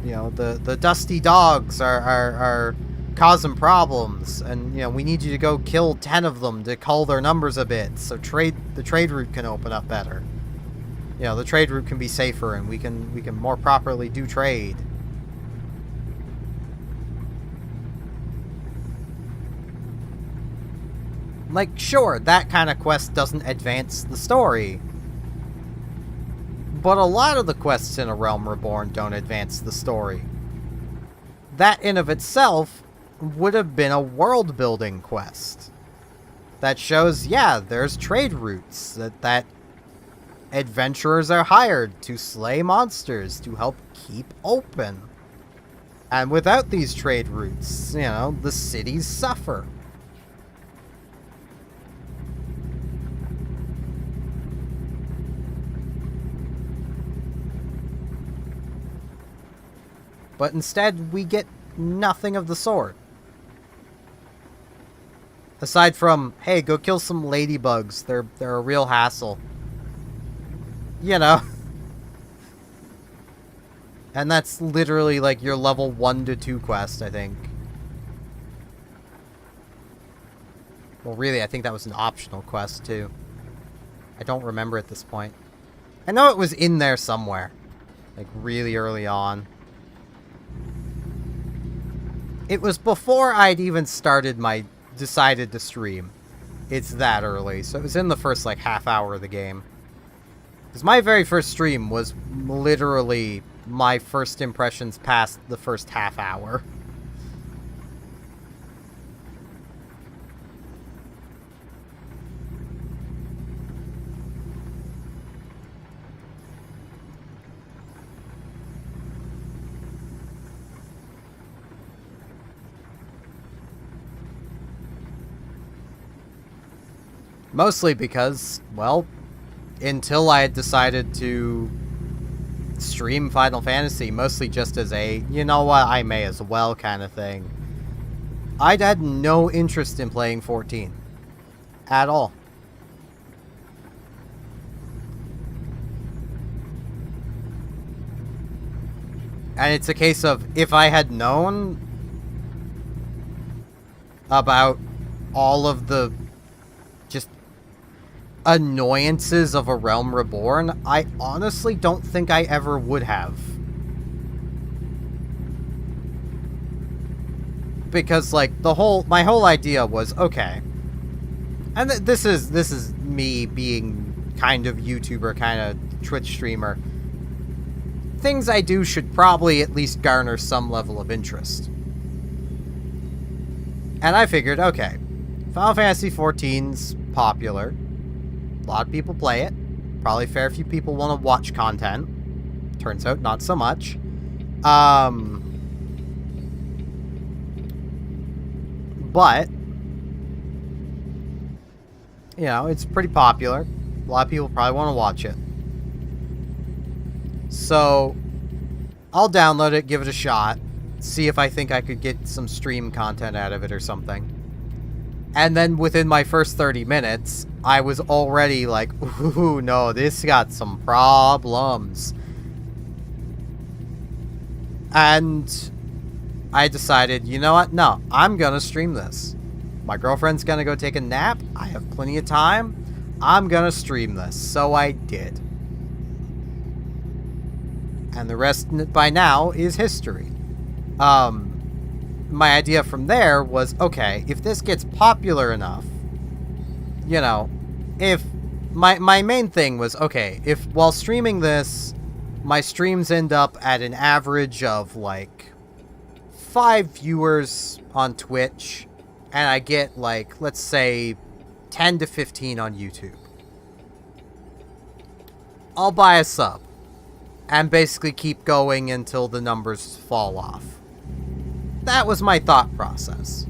you know, the dusty dogs are causing problems, and, you know, we need you to go kill 10 of them to cull their numbers a bit so the trade route can open up better. You know, the trade route can be safer and we can more properly do trade. Like, sure, that kind of quest doesn't advance the story. But a lot of the quests in A Realm Reborn don't advance the story. That in of itself would have been a world-building quest. That shows, yeah, there's trade routes, that adventurers are hired to slay monsters to help keep open. And without these trade routes, you know, the cities suffer. But instead, we get nothing of the sort. Aside from, hey, go kill some ladybugs. They're a real hassle. You know. And that's literally like your level 1 to 2 quest, I think. Well, really, I think that was an optional quest, too. I don't remember at this point. I know it was in there somewhere. Like, really early on. It was before I'd even decided to stream. It's that early, so it was in the first, like, half hour of the game. Because my very first stream was literally my first impressions past the first half hour. Mostly because, well, until I had decided to stream Final Fantasy, mostly just as a, you know what, I may as well kind of thing, I'd had no interest in playing 14. At all. And it's a case of, if I had known about all of the just annoyances of A Realm Reborn, I honestly don't think I ever would have. Because, like, my whole idea was, okay, and this is me being kind of YouTuber, kind of Twitch streamer. Things I do should probably at least garner some level of interest. And I figured, okay, Final Fantasy XIV's popular. A lot of people play it. Probably a fair few people want to watch content. Turns out, not so much. But, you know, it's pretty popular. A lot of people probably want to watch it. So, I'll download it, give it a shot, see if I think I could get some stream content out of it or something. And then within my first 30 minutes, I was already like, ooh, no, this got some problems. And I decided, you know what? No, I'm gonna stream this. My girlfriend's gonna go take a nap. I have plenty of time. I'm gonna stream this. So I did. And the rest by now is history. My idea from there was, okay, if this gets popular enough, you know, if my main thing was, okay, if while streaming this, my streams end up at an average of like 5 viewers on Twitch, and I get like, let's say 10 to 15 on YouTube. I'll buy a sub and basically keep going until the numbers fall off. That was my thought process.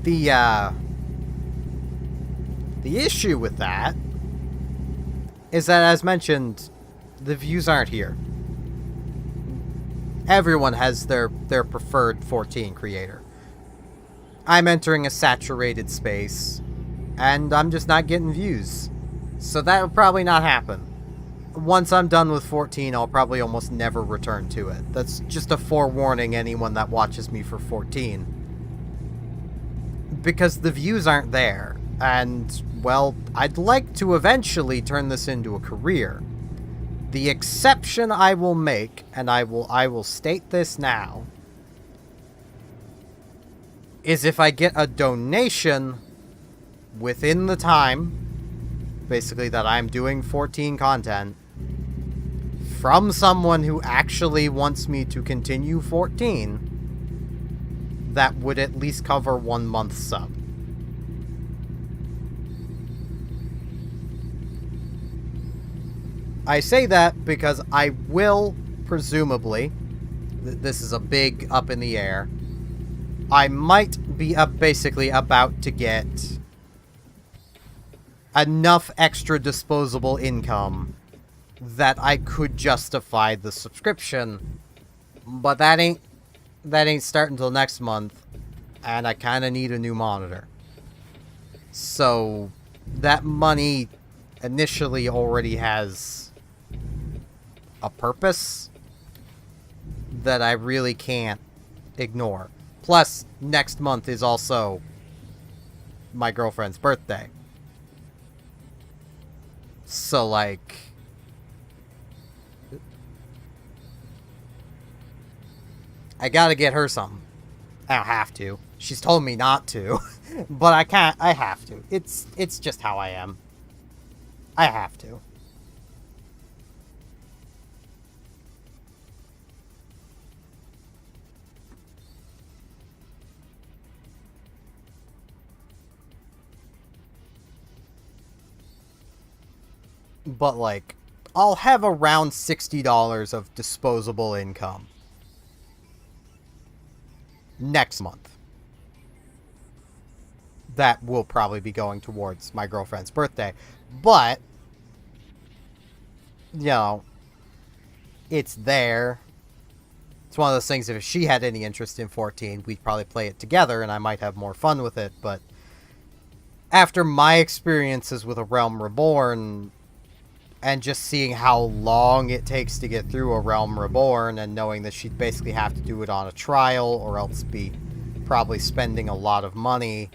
The issue with that is that, as mentioned, the views aren't here. Everyone has their preferred 14 creator. I'm entering a saturated space, and I'm just not getting views. So that'll probably not happen. Once I'm done with 14, I'll probably almost never return to it. That's just a forewarning anyone that watches me for 14. Because the views aren't there, and, well, I'd like to eventually turn this into a career. The exception I will make, and I will state this now, is if I get a donation within the time, basically that I'm doing 14 content, from someone who actually wants me to continue 14, that would at least cover 1 month's sub. I say that because I will, presumably, this is a big up in the air, I might be basically about to get enough extra disposable income that I could justify the subscription, but that ain't starting until next month, and I kind of need a new monitor. So that money initially already has a purpose that I really can't ignore. Plus, next month is also my girlfriend's birthday. So, like, I gotta get her something. I don't have to. She's told me not to. But I can't. I have to. It's just how I am. I have to. But, like, I'll have around $60 of disposable income next month. That will probably be going towards my girlfriend's birthday. But, you know, it's there. It's one of those things, if she had any interest in 14, we'd probably play it together and I might have more fun with it. But after my experiences with A Realm Reborn, and just seeing how long it takes to get through A Realm Reborn, and knowing that she'd basically have to do it on a trial, or else be probably spending a lot of money,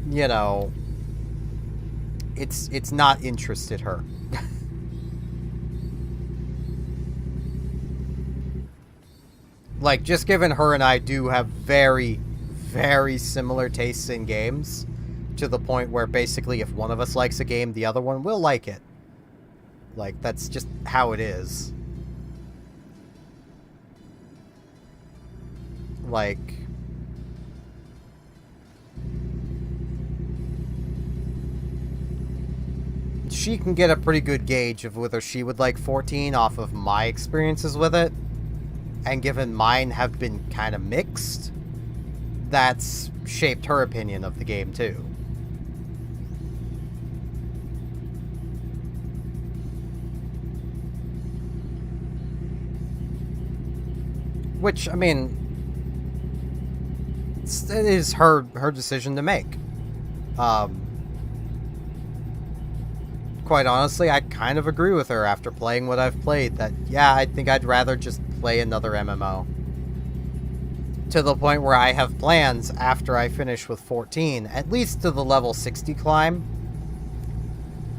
you know, it's not interested her. Like, just given her and I do have very, very similar tastes in games, to the point where basically if one of us likes a game, the other one will like it. Like, that's just how it is. Like, she can get a pretty good gauge of whether she would like 14 off of my experiences with it. And given mine have been kind of mixed, that's shaped her opinion of the game too. Which, I mean, it is her decision to make. Quite honestly, I kind of agree with her after playing what I've played, that, yeah, I think I'd rather just play another MMO. To the point where I have plans, after I finish with 14, at least to the level 60 climb,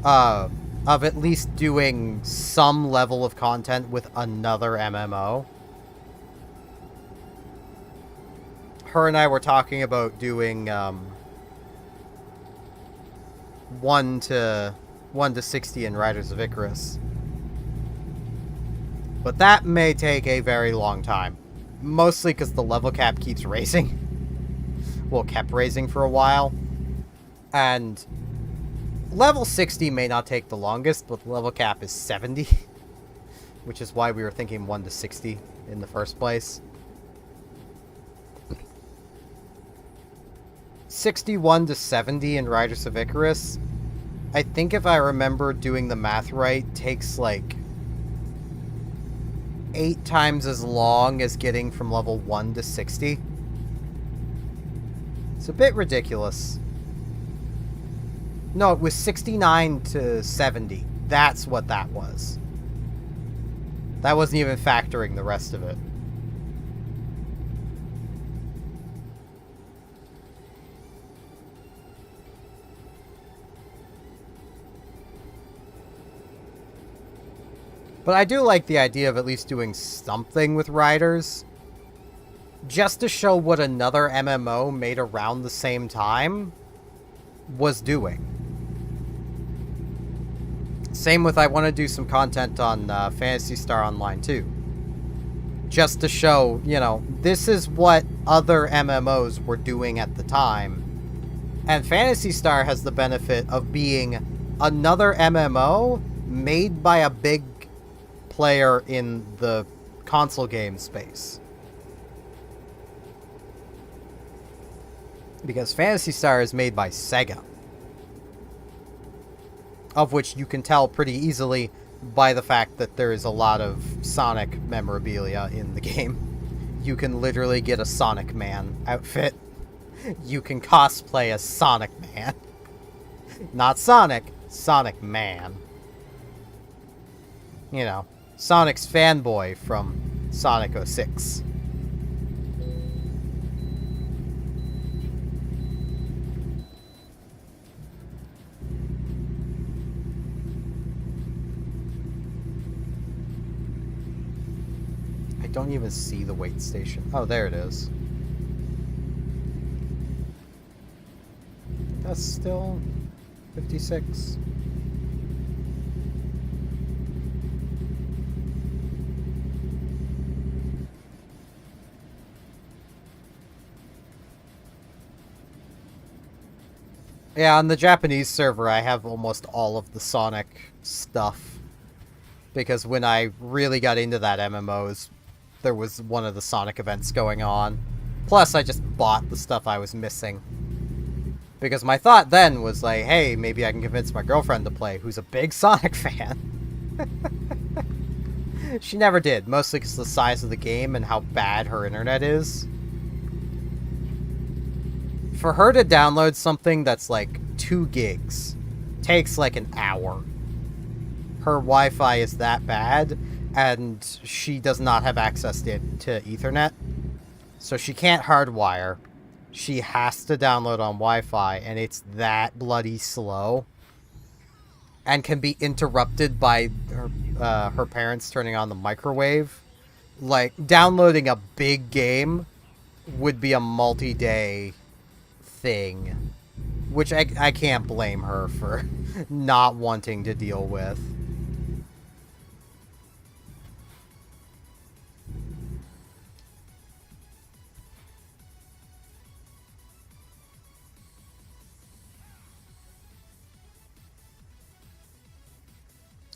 of at least doing some level of content with another MMO. Her and I were talking about doing 1 to 60 in Riders of Icarus. But that may take a very long time. Mostly because the level cap keeps raising. Well, kept raising for a while. And level 60 may not take the longest, but the level cap is 70. Which is why we were thinking 1 to 60 in the first place. 61 to 70 in Riders of Icarus, I think if I remember doing the math right, takes like 8 times as long as getting from level 1 to 60. It's a bit ridiculous. No, it was 69 to 70. That's what that was. That wasn't even factoring the rest of it. But I do like the idea of at least doing something with Riders. Just to show what another MMO made around the same time was doing. Same with I want to do some content on Phantasy Star Online too. Just to show, you know, this is what other MMOs were doing at the time. And Phantasy Star has the benefit of being another MMO made by a big player in the console game space. Because Phantasy Star is made by Sega. Of which you can tell pretty easily by the fact that there is a lot of Sonic memorabilia in the game. You can literally get a Sonic Man outfit. You can cosplay as Sonic Man. Not Sonic, Sonic Man. You know, Sonic's fanboy from Sonic 06. I don't even see the wait station. Oh, there it is. That's still 56. Yeah, on the Japanese server, I have almost all of the Sonic stuff. Because when I really got into that MMOs, there was one of the Sonic events going on. Plus, I just bought the stuff I was missing. Because my thought then was like, hey, maybe I can convince my girlfriend to play, who's a big Sonic fan. She never did, mostly because of the size of the game and how bad her internet is. For her to download something that's like 2 gigs takes like an hour. Her Wi-Fi is that bad, and she does not have access to Ethernet. So she can't hardwire. She has to download on Wi-Fi, and it's that bloody slow. And can be interrupted by her parents turning on the microwave. Like, downloading a big game would be a multi-day thing, which I can't blame her for not wanting to deal with.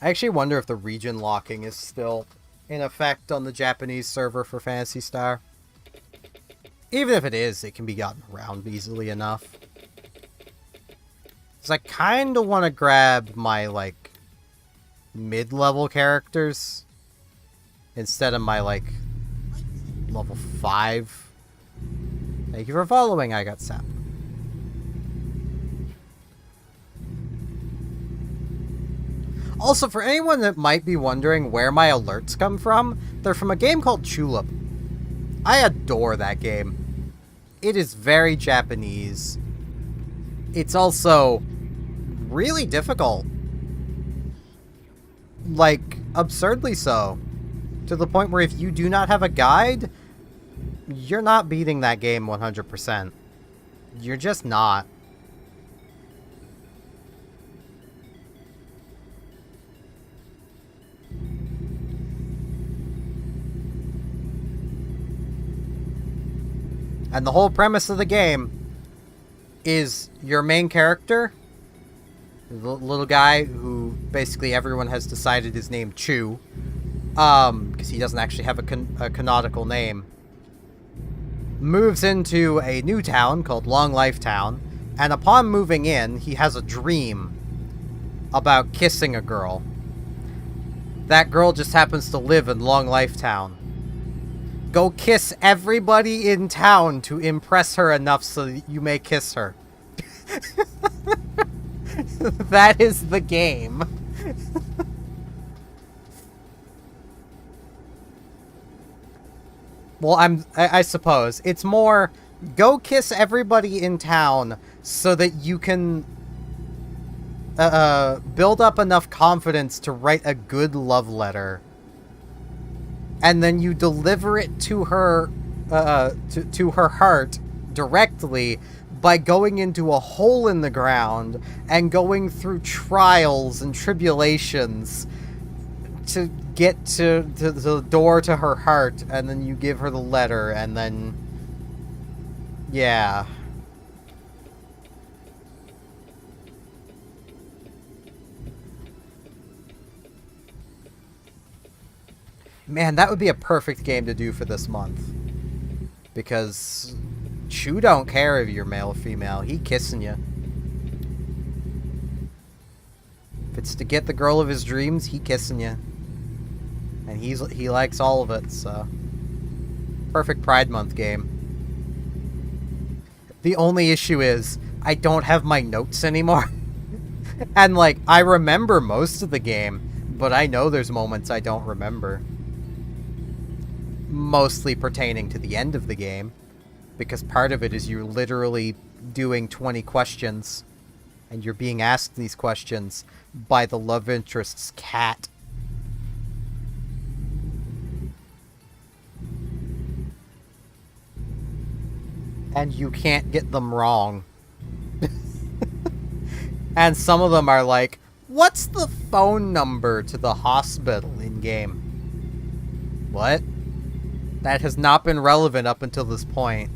I actually wonder if the region locking is still in effect on the Japanese server for Phantasy Star. Even if it is, it can be gotten around easily enough. Because I kind of want to grab my, like, mid-level characters instead of my, like, level 5. Thank you for following, I got Sap. Also, for anyone that might be wondering where my alerts come from, they're from a game called Chulip. I adore that game. It is very Japanese. It's also really difficult. Like, absurdly so. To the point where if you do not have a guide, you're not beating that game 100%. You're just not. And the whole premise of the game is your main character, the little guy who basically everyone has decided is named Chu, because he doesn't actually have a canonical name, moves into a new town called Long Life Town, and upon moving in, he has a dream about kissing a girl. That girl just happens to live in Long Life Town. Go kiss everybody in town to impress her enough so that you may kiss her. That is the game. Well, I suppose. It's more, go kiss everybody in town so that you can build up enough confidence to write a good love letter. And then you deliver it to her, to her heart directly by going into a hole in the ground and going through trials and tribulations to get to the door to her heart, and then you give her the letter, and then... yeah. Man, that would be a perfect game to do for this month. Because Chu don't care if you're male or female. He kissing you. If it's to get the girl of his dreams, he kissing you. And he likes all of it, so... perfect Pride Month game. The only issue is, I don't have my notes anymore. And, like, I remember most of the game, but I know there's moments I don't remember. Mostly pertaining to the end of the game, because part of it is you're literally doing 20 questions, and you're being asked these questions by the love interest's cat. And you can't get them wrong. And some of them are like, what's the phone number to the hospital in-game? What? That has not been relevant up until this point.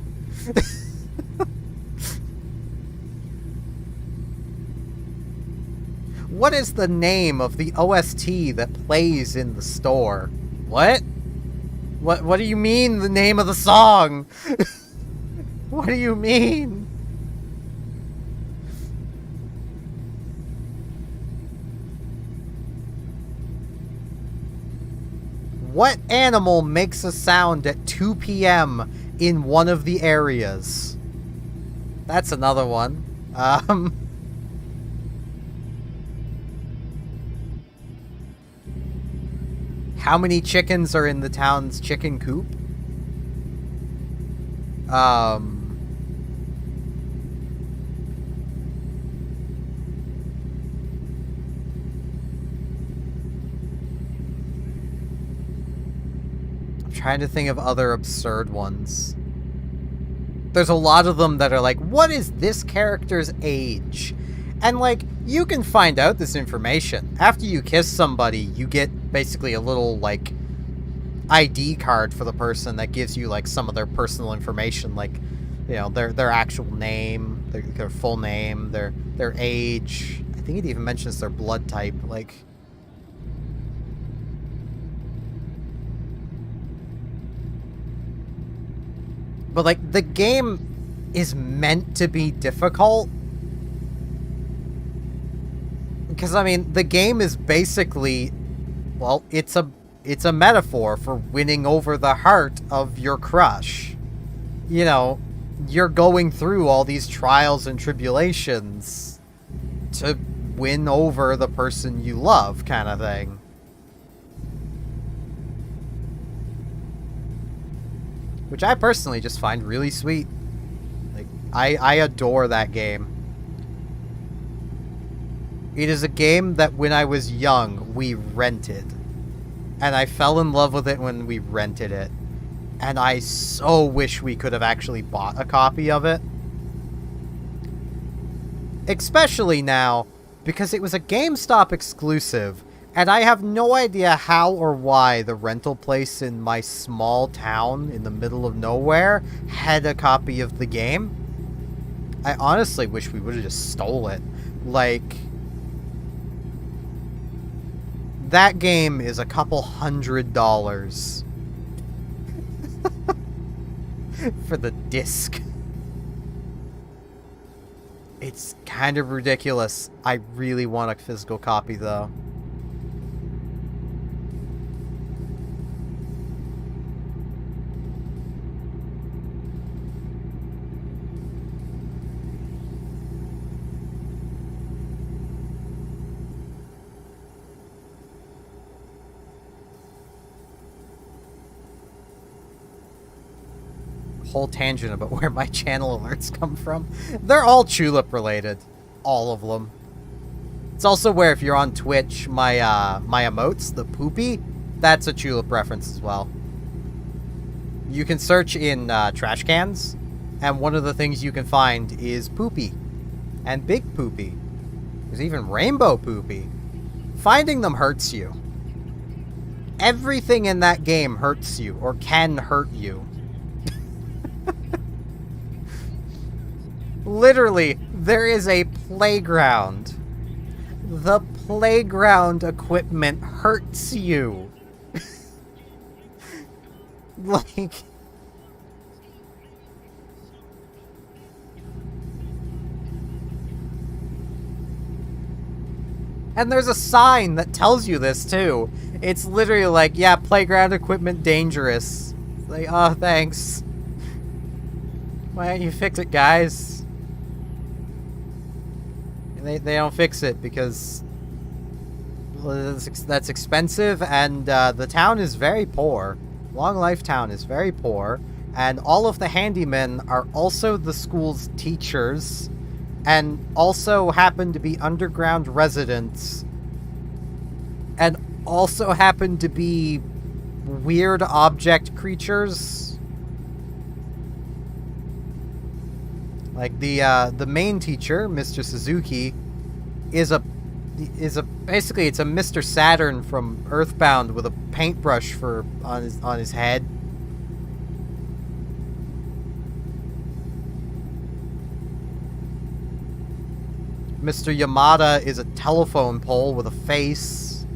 What is the name of the OST that plays in the store? What? What do you mean, the name of the song? What do you mean? What animal makes a sound at 2 p.m. in one of the areas? That's another one. How many chickens are in the town's chicken coop? Trying to think of other absurd ones. There's a lot of them that are like, what is this character's age? And, like, you can find out this information. After you kiss somebody, you get basically a little, like, ID card for the person that gives you, like, some of their personal information, like, you know, their actual name, their full name, their age. I think it even mentions their blood type, like... But, like, the game is meant to be difficult. Because, I mean, the game is basically... well, it's a metaphor for winning over the heart of your crush. You know, you're going through all these trials and tribulations to win over the person you love, kind of thing. Which I personally just find really sweet. Like, I adore that game. It is a game that when I was young, we rented. And I fell in love with it when we rented it. And I so wish we could have actually bought a copy of it. Especially now, because it was a GameStop exclusive, And I have no idea how or why the rental place in my small town in the middle of nowhere had a copy of the game. I honestly wish we would have just stole it. Like, that game is a couple $100 for the disc. It's kind of ridiculous. I really want a physical copy, though. Whole tangent about where my channel alerts come from. They're all Chulip related. All of them. It's also where, if you're on Twitch, my my emotes, the poopy, that's a Chulip reference as well. You can search in trash cans, and one of the things you can find is poopy. And big poopy. There's even rainbow poopy. Finding them hurts you. Everything in that game hurts you, or can hurt you. Literally, there is a playground. The playground equipment hurts you. Like... And there's a sign that tells you this, too. It's literally like, yeah, playground equipment dangerous. Like, oh, thanks. Why don't you fix it, guys? They don't fix it because that's expensive, and the town is very poor. Long Life Town is very poor, and all of the handymen are also the school's teachers, and also happen to be underground residents, and also happen to be weird object creatures. Like the main teacher, Mr. Suzuki, is basically it's a Mr. Saturn from Earthbound with a paintbrush on his head. Mr. Yamada is a telephone pole with a face.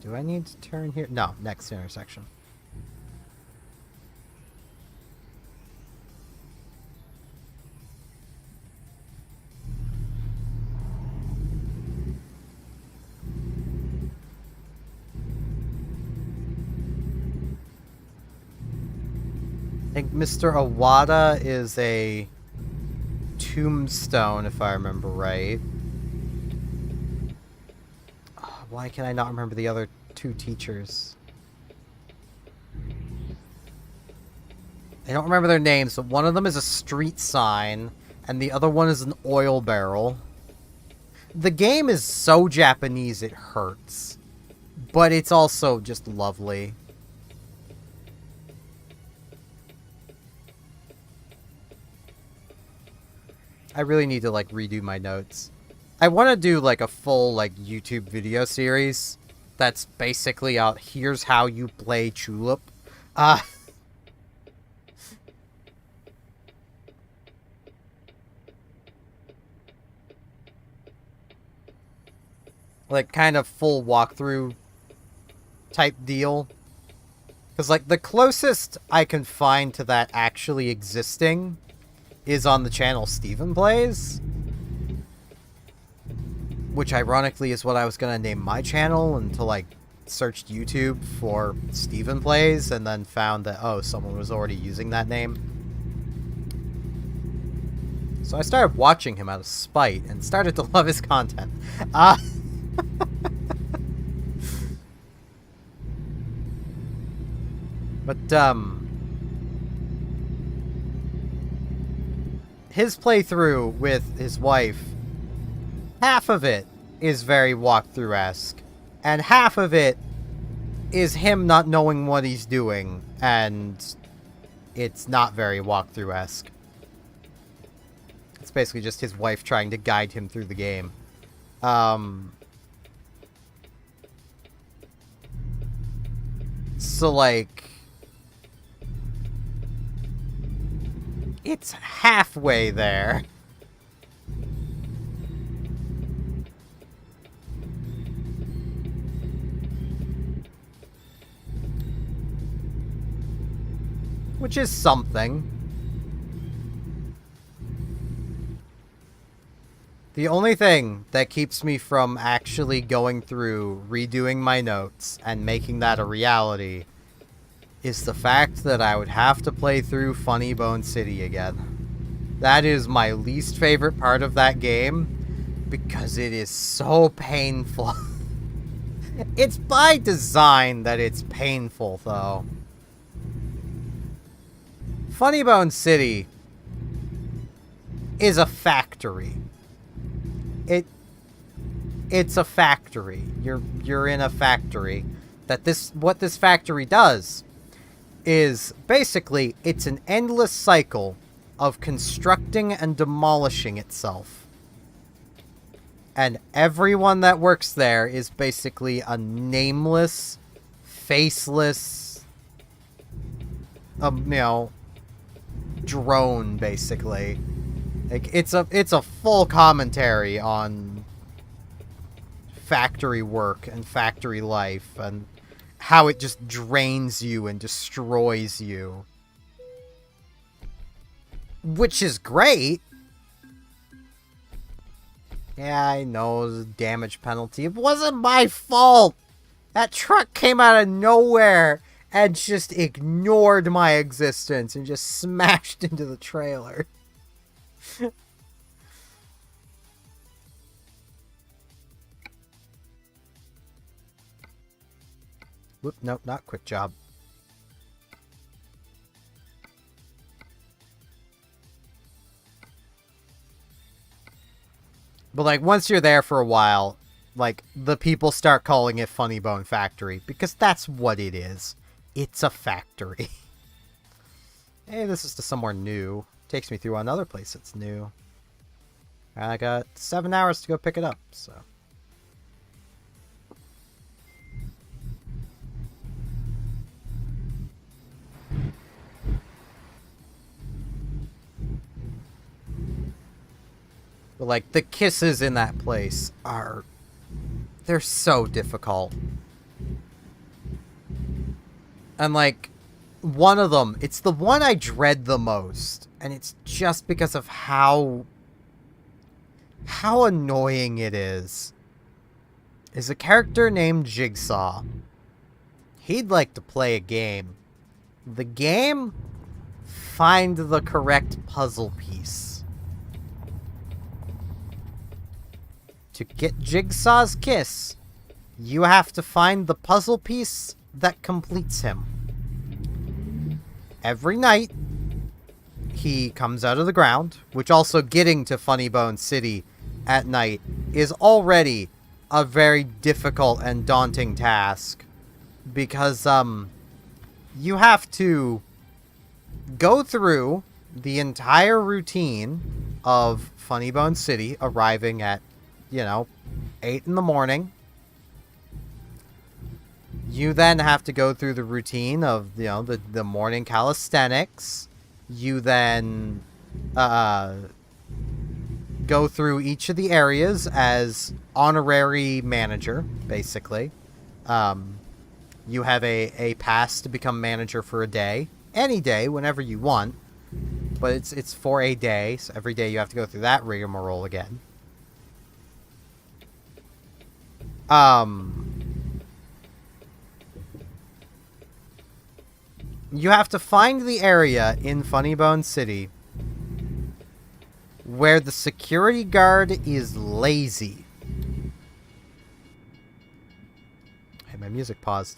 Do I need to turn here? No, next intersection. I think Mr. Awada is a tombstone, if I remember right. Why can I not remember the other two teachers? I don't remember their names, but one of them is a street sign, and the other one is an oil barrel. The game is so Japanese it hurts, but it's also just lovely. I really need to, like, redo my notes. I want to do, like, a full, like, YouTube video series that's basically out, here's how you play Chulip. Like, kind of full walkthrough type deal. Because, like, the closest I can find to that actually existing is on the channel Steven Plays. Which, ironically, is what I was going to name my channel until I searched YouTube for Steven Plays and then found that, oh, someone was already using that name. So I started watching him out of spite and started to love his content. But, his playthrough with his wife, half of it is very walkthrough-esque, and half of it is him not knowing what he's doing, and it's not very walkthrough-esque. It's basically just his wife trying to guide him through the game. So, like, it's halfway there. Which is something. The only thing that keeps me from actually going through, redoing my notes, and making that a reality is the fact that I would have to play through Funny Bone City again. That is my least favorite part of that game because it is so painful. It's by design that it's painful, though. Funny Bone City is a factory. It's a factory. You're in a factory. What this factory does is basically it's an endless cycle of constructing and demolishing itself. And everyone that works there is basically a nameless, faceless, drone, basically. Like, it's a full commentary on factory work and factory life and how it just drains you and destroys you. Which is great. Yeah, I know it was a damage penalty. It wasn't my fault! That truck came out of nowhere and just ignored my existence and just smashed into the trailer. Whoop, nope, not quick job. But, like, once you're there for a while, like, the people start calling it Funny Bone Factory, because that's what it is. It's a factory. Hey, this is to somewhere new. Takes me through another place that's new. And I got 7 hours to go pick it up, so... But, like, the kisses in that place are... they're so difficult. And, like, one of them, it's the one I dread the most. And it's just because of how annoying it is a character named Jigsaw. He'd like to play a game. The game? Find the correct puzzle piece. To get Jigsaw's kiss, you have to find the puzzle piece that completes him. Every night, he comes out of the ground, which also getting to Funny Bone City at night is already a very difficult and daunting task. Because, you have to go through the entire routine of Funny Bone City, arriving at 8 in the morning. You then have to go through the routine of, the morning calisthenics. You then go through each of the areas as honorary manager, basically. You have a pass to become manager for a day. Any day, whenever you want. But it's for a day, so every day you have to go through that rigmarole again. You have to find the area in Funny Bone City where the security guard is lazy. Hey, my music paused.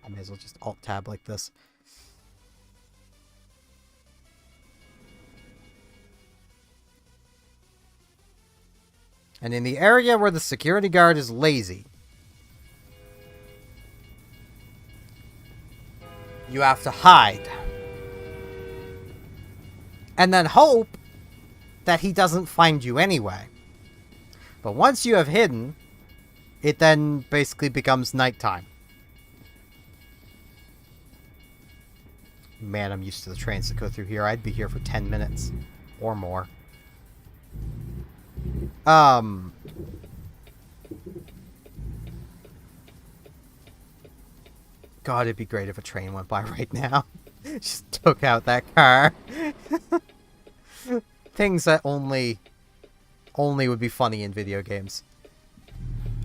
I may as well just Alt-Tab like this. And in the area where the security guard is lazy, you have to hide. And then hope that he doesn't find you anyway. But once you have hidden, it then basically becomes nighttime. Man, I'm used to the trains that go through here. I'd be here for 10 minutes or more. God, it'd be great if a train went by right now. Just took out that car. Things that only would be funny in video games.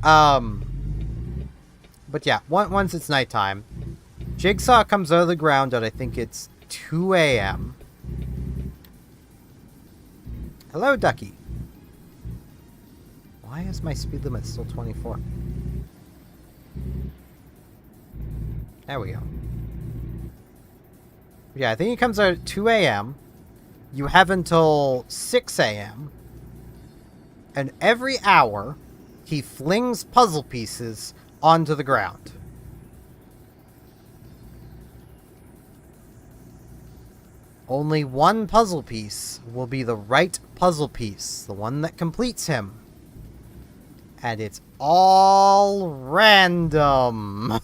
But yeah, once it's nighttime, Jigsaw comes out of the ground at I think it's 2 a.m. Hello, Ducky. Why is my speed limit still 24? There we go. Yeah, I think he comes out at 2 a.m. You have until 6 a.m. And every hour, he flings puzzle pieces onto the ground. Only one puzzle piece will be the right puzzle piece, the one that completes him. And it's all random.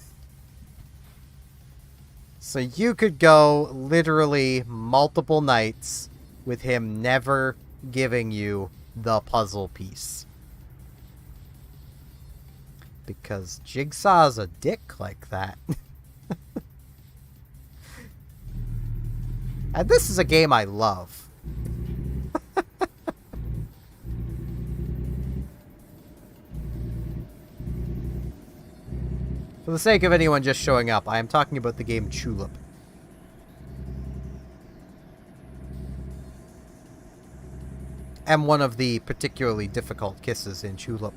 So you could go literally multiple nights with him never giving you the puzzle piece. Because Jigsaw's a dick like that. And this is a game I love. For the sake of anyone just showing up, I am talking about the game Chulip. And one of the particularly difficult kisses in Chulip.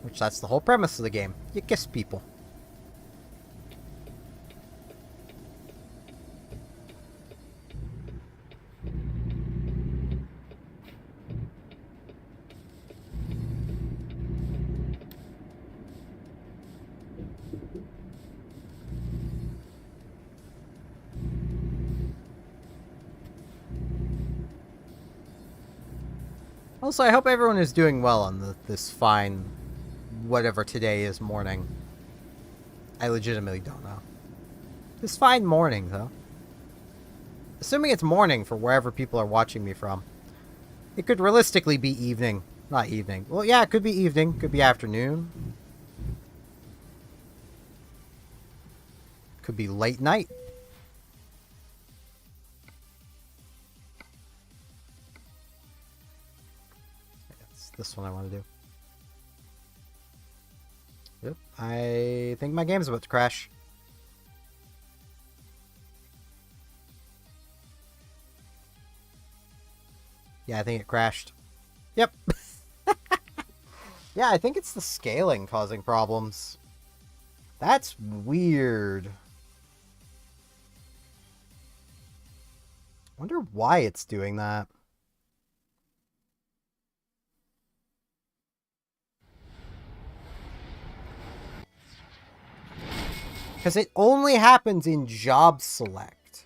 Which that's the whole premise of the game. You kiss people. Also, I hope everyone is doing well on this fine, whatever today is, morning. I legitimately don't know. This fine morning, though. Assuming it's morning for wherever people are watching me from. It could realistically be evening. Not evening. Well, yeah, it could be evening. Could be afternoon. Could be late night. This one I want to do. Yep, I think my game's about to crash. Yeah, I think it crashed. Yep. Yeah, I think it's the scaling causing problems. That's weird. Wonder why it's doing that. Because it only happens in job select.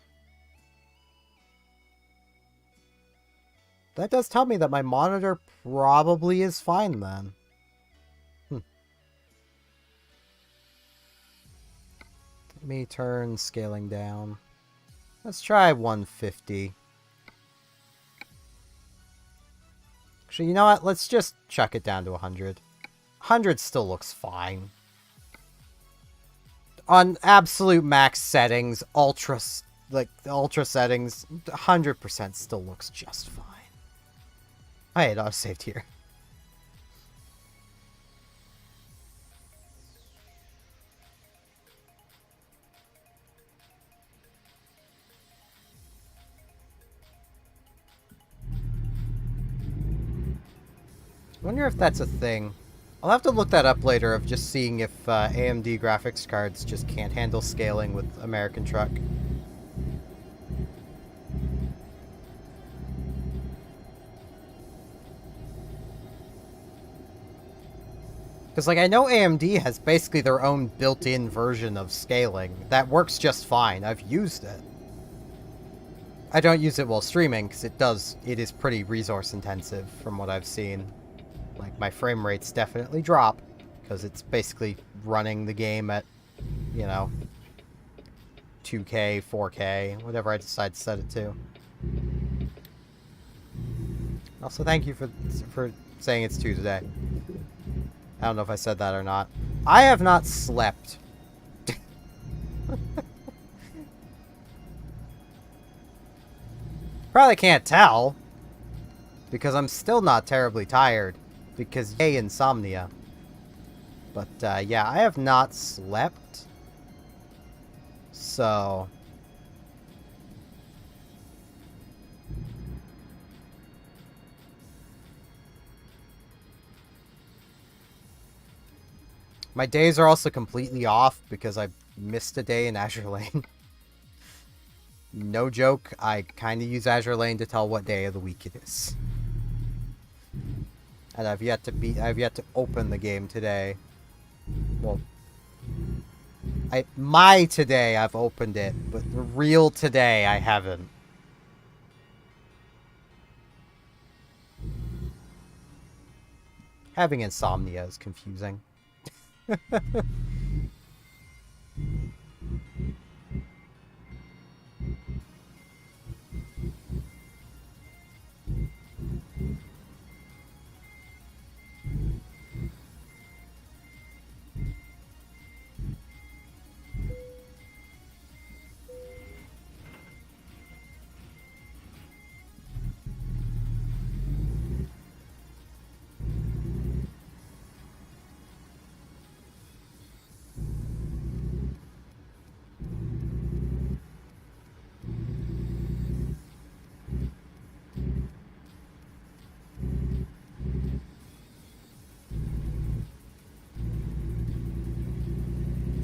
That does tell me that my monitor probably is fine then. Let me turn scaling down. Let's try 150. Actually, you know what? Let's just chuck it down to 100. 100 still looks fine. On absolute max settings, ultra settings, 100% still looks just fine. Oh, hey, it auto-saved here. I wonder if that's a thing. I'll have to look that up later of just seeing if AMD graphics cards just can't handle scaling with American Truck. Because, like, I know AMD has basically their own built-in version of scaling that works just fine. I've used it. I don't use it while streaming, because it is pretty resource-intensive from what I've seen. Like, my frame rates definitely drop, because it's basically running the game at, you know, 2K, 4K, whatever I decide to set it to. Also, thank you for saying it's 2 today. I don't know if I said that or not. I have not slept. Probably can't tell. Because I'm still not terribly tired. Because yay, insomnia. But, yeah, I have not slept. So... my days are also completely off because I missed a day in Azure Lane. No joke, I kind of use Azure Lane to tell what day of the week it is. And I've yet to open the game today. Well, my today I've opened it, but the real today I haven't. Having insomnia is confusing.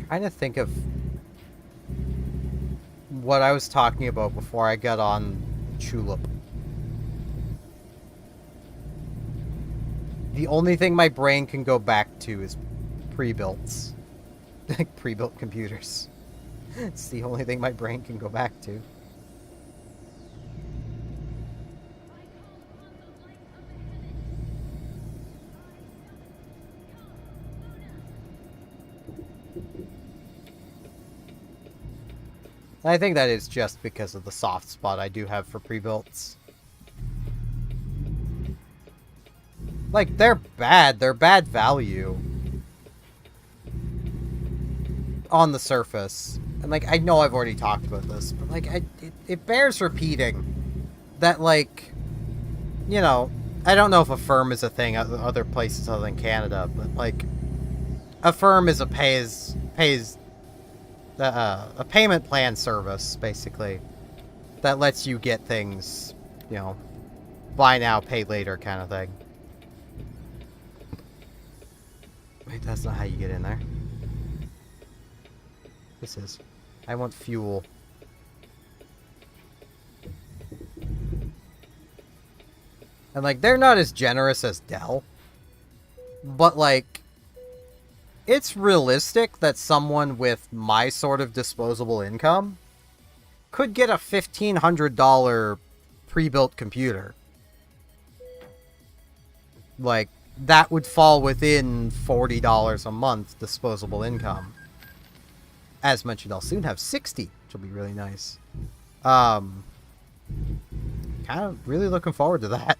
Trying to think of what I was talking about before I got on Chulip. The only thing my brain can go back to is pre-builts. Like pre-built computers. It's the only thing my brain can go back to. I think that is just because of the soft spot I do have for pre-builts. Like, they're bad. They're bad value. On the surface. And, like, I know I've already talked about this, but, like, it bears repeating that, like, you know, I don't know if Affirm is a thing at other places other than Canada, but, like, Affirm is a a payment plan service, basically, that lets you get things, you know, buy now, pay later kind of thing. Wait, that's not how you get in there. This is. I want fuel. And, like, they're not as generous as Dell, but, like, it's realistic that someone with my sort of disposable income could get a $1,500 pre-built computer. Like, that would fall within $40 a month disposable income. As mentioned, I'll soon have 60, which will be really nice. Kind of really looking forward to that.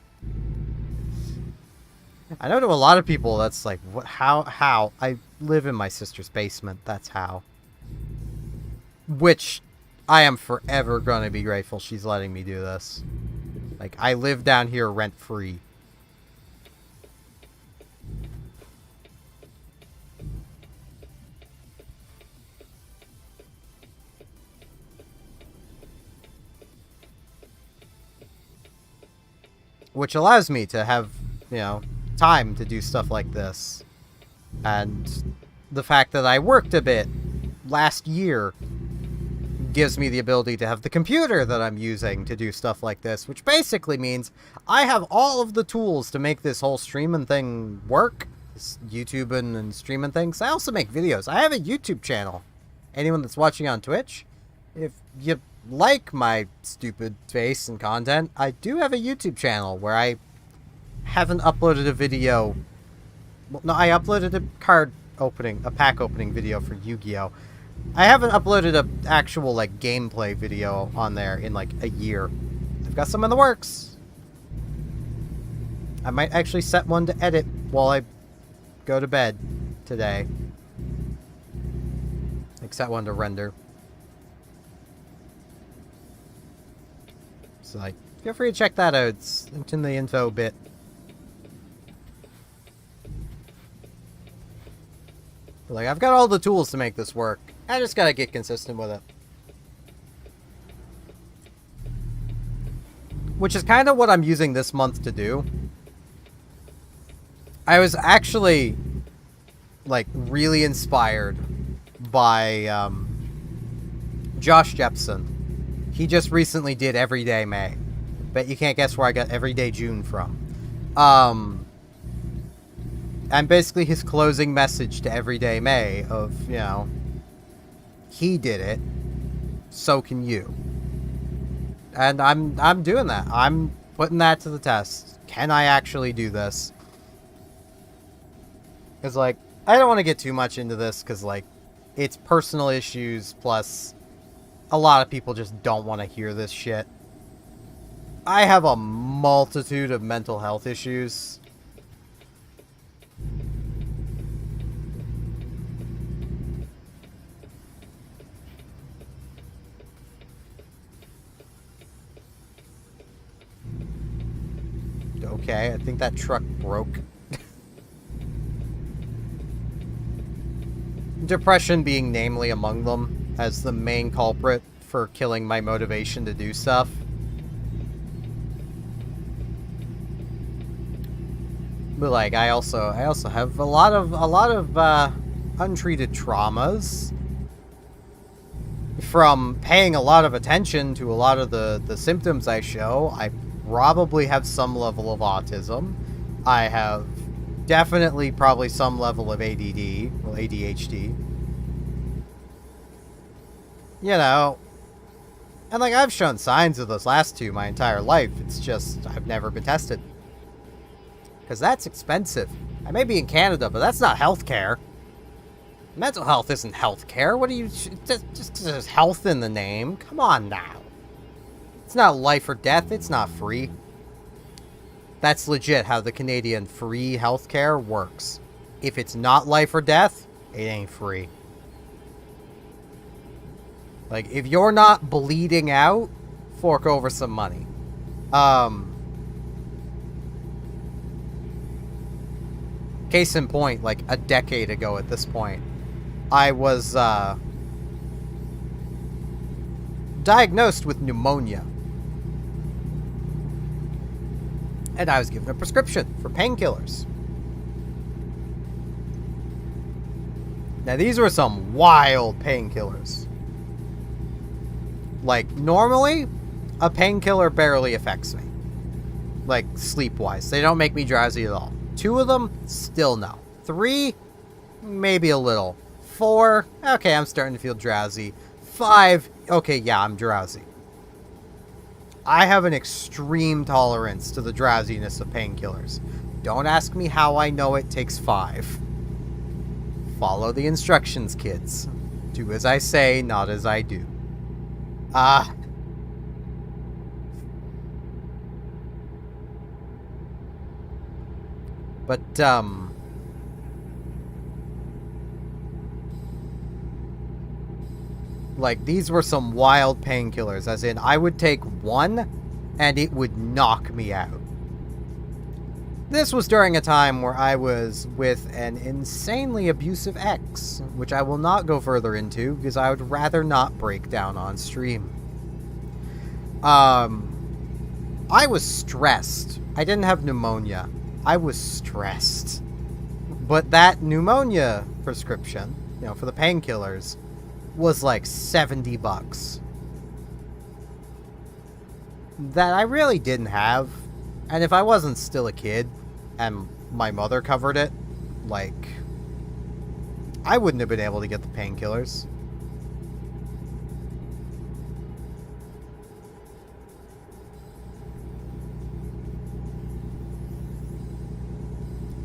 I know to a lot of people that's like, what? How? I live in my sister's basement. That's how. Which I am forever going to be grateful she's letting me do this. Like, I live down here rent-free. Which allows me to have, you know, time to do stuff like this. And the fact that I worked a bit last year gives me the ability to have the computer that I'm using to do stuff like this, which basically means I have all of the tools to make this whole streaming thing work. This YouTubing and streaming things. I also make videos. I have a YouTube channel. Anyone that's watching on Twitch, if you like my stupid face and content, I do have a YouTube channel where I haven't uploaded a video. Well, no, I uploaded a pack opening video for Yu-Gi-Oh! I haven't uploaded a actual, like, gameplay video on there in, like, a year. I've got some in the works. I might actually set one to edit while I go to bed today. Like, set one to render. So, like, feel free to check that out. It's linked in the info bit. But, like, I've got all the tools to make this work. I just gotta get consistent with it. Which is kind of what I'm using this month to do. I was actually, like, really inspired by, Josh Jepson. He just recently did Everyday May. Bet you can't guess where I got Everyday June from. And basically his closing message to Everyday May of, you know, he did it, so can you. And I'm doing that. I'm putting that to the test. Can I actually do this? Because, like, I don't want to get too much into this because, like, it's personal issues, plus a lot of people just don't want to hear this shit. I have a multitude of mental health issues. Okay, I think that truck broke. Depression being namely among them as the main culprit for killing my motivation to do stuff. But, like, I also have a lot of untreated traumas from paying a lot of attention to a lot of the symptoms I show. I probably have some level of autism. I have definitely probably some level of ADD, well, ADHD. You know, and, like, I've shown signs of those last two my entire life. It's just I've never been tested. Because that's expensive. I may be in Canada, but that's not healthcare. Mental health isn't healthcare. What do you... Just there's health in the name. Come on now. It's not life or death. It's not free. That's legit how the Canadian free healthcare works. If it's not life or death, it ain't free. Like, if you're not bleeding out, fork over some money. Case in point, like, a decade ago at this point, I was, diagnosed with pneumonia. And I was given a prescription for painkillers. Now, these were some wild painkillers. Like, normally, a painkiller barely affects me. Like, sleep-wise. They don't make me drowsy at all. 2 of them, still no. 3, maybe a little. 4, okay, I'm starting to feel drowsy. 5, okay, yeah, I'm drowsy. I have an extreme tolerance to the drowsiness of painkillers. Don't ask me how I know it takes 5. Follow the instructions, kids. Do as I say, not as I do. But, like, these were some wild painkillers, as in, I would take 1, and it would knock me out. This was during a time where I was with an insanely abusive ex, which I will not go further into, because I would rather not break down on stream. I was stressed. I didn't have pneumonia. I was stressed. But that pneumonia prescription, for the painkillers, was like $70. That I really didn't have. And if I wasn't still a kid and my mother covered it, like, I wouldn't have been able to get the painkillers.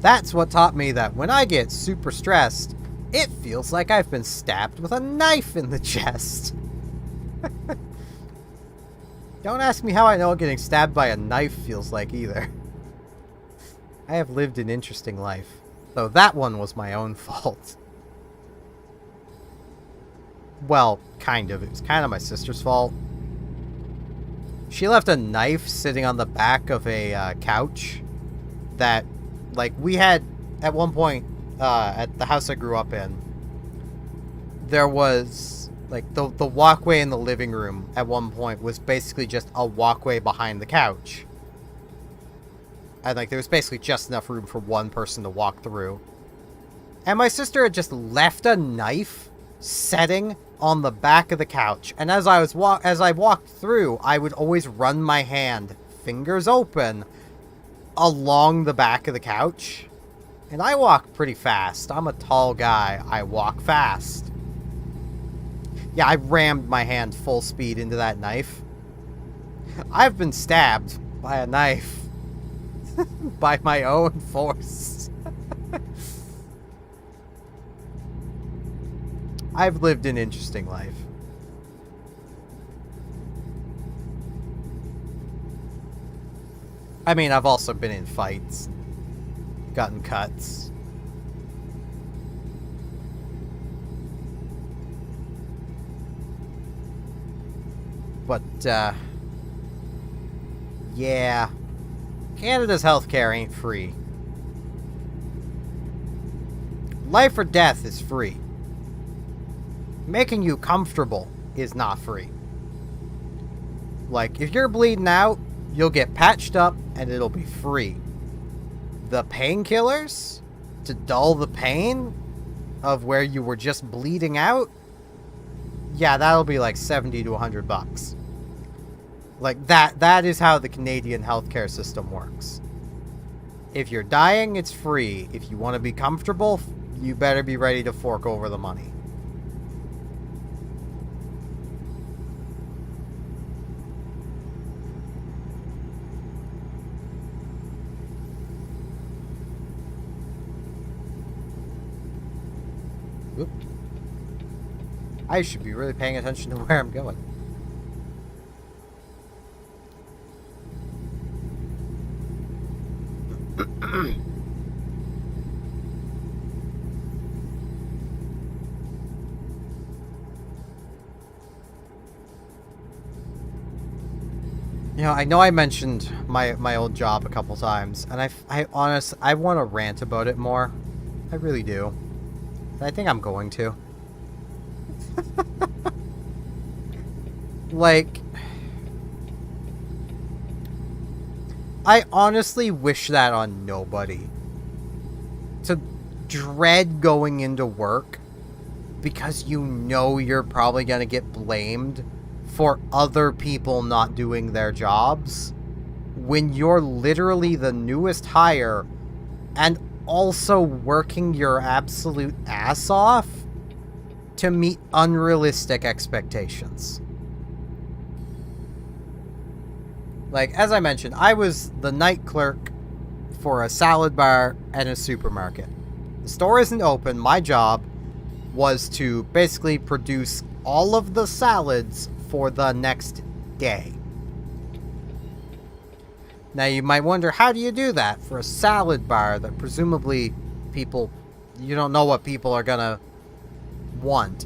That's what taught me that when I get super stressed, it feels like I've been stabbed with a knife in the chest. Don't ask me how I know what getting stabbed by a knife feels like either. I have lived an interesting life, though that one was my own fault. Well, kind of. It was kind of my sister's fault. She left a knife sitting on the back of a couch that, like, we had at one point at the house I grew up in. There was, like, the walkway in the living room at one point was basically just a walkway behind the couch. And, like, there was basically just enough room for one person to walk through. And my sister had just left a knife setting on the back of the couch. And as I walked through, I would always run my hand, fingers open, along the back of the couch. And I walk pretty fast. I'm a tall guy. I walk fast. Yeah, I rammed my hand full speed into that knife. I've been stabbed by a knife. By my own force. I've lived an interesting life. I mean, I've also been in fights. Gotten cuts. But, yeah. Canada's healthcare ain't free. Life or death is free. Making you comfortable is not free. Like, if you're bleeding out, you'll get patched up and it'll be free. The painkillers to dull the pain of where you were just bleeding out, yeah, that'll be like $70 to $100. Like, that is how the Canadian healthcare system works. If you're dying, it's free. If you want to be comfortable, you better be ready to fork over the money. Oop. I should be really paying attention to where I'm going. I know I mentioned my old job a couple times, and I want to rant about it more. I really do. And I think I'm going to. Like, I honestly wish that on nobody. To dread going into work because you know you're probably going to get blamed for other people not doing their jobs when you're literally the newest hire and also working your absolute ass off to meet unrealistic expectations. Like, as I mentioned, I was the night clerk for a salad bar and a supermarket. The store isn't open. My job was to basically produce all of the salads for the next day. Now, you might wonder, how do you do that for a salad bar that presumably you don't know what people are gonna want?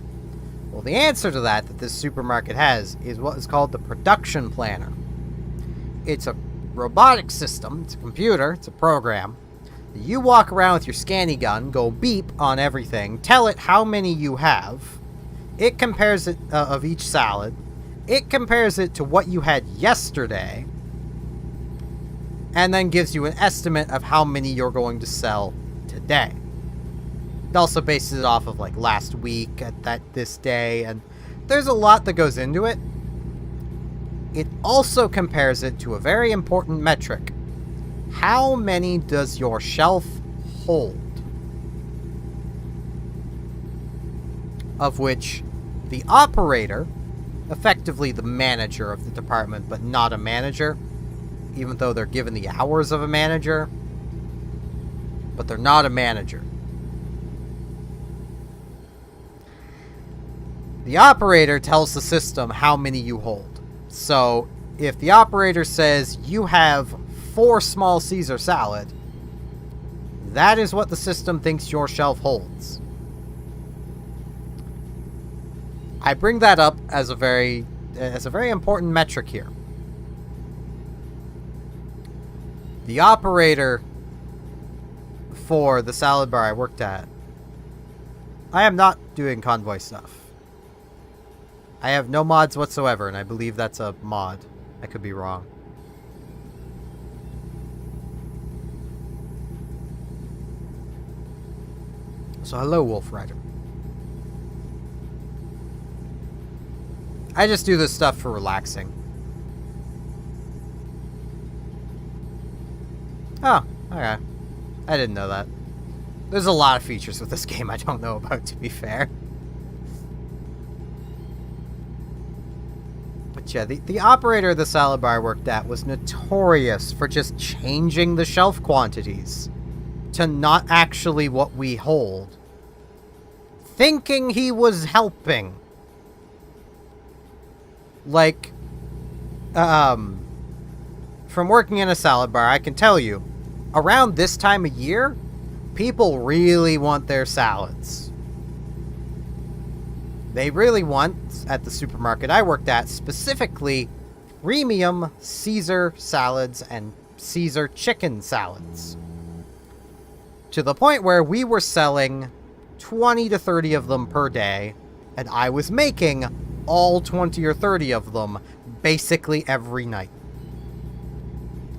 Well, the answer to that this supermarket has is what is called the production planner. It's a robotic system, it's a computer, it's a program. You walk around with your scanny gun, go beep on everything, tell it how many you have. It compares it of each salad. It compares it to what you had yesterday. And then gives you an estimate of how many you're going to sell today. It also bases it off of, like, last week at this day, and there's a lot that goes into it. It also compares it to a very important metric. How many does your shelf hold? Of which the operator, effectively the manager of the department, but not a manager, even though they're given the hours of a manager, but they're not a manager. The operator tells the system how many you hold. So, if the operator says you have 4 small Caesar salad, that is what the system thinks your shelf holds. I bring that up as a very important metric here. The operator for the salad bar I worked at, I am not doing convoy stuff. I have no mods whatsoever, and I believe that's a mod. I could be wrong. So hello, Wolf Rider. I just do this stuff for relaxing. Oh, okay. I didn't know that. There's a lot of features with this game I don't know about, to be fair. But yeah, the operator of the salad bar I worked at was notorious for just changing the shelf quantities to not actually what we hold, thinking he was helping. Like, from working in a salad bar, I can tell you, around this time of year, people really want their salads. They really want, at the supermarket I worked at, specifically, premium Caesar salads and Caesar chicken salads. To the point where we were selling 20 to 30 of them per day, and I was making all 20 or 30 of them basically every night.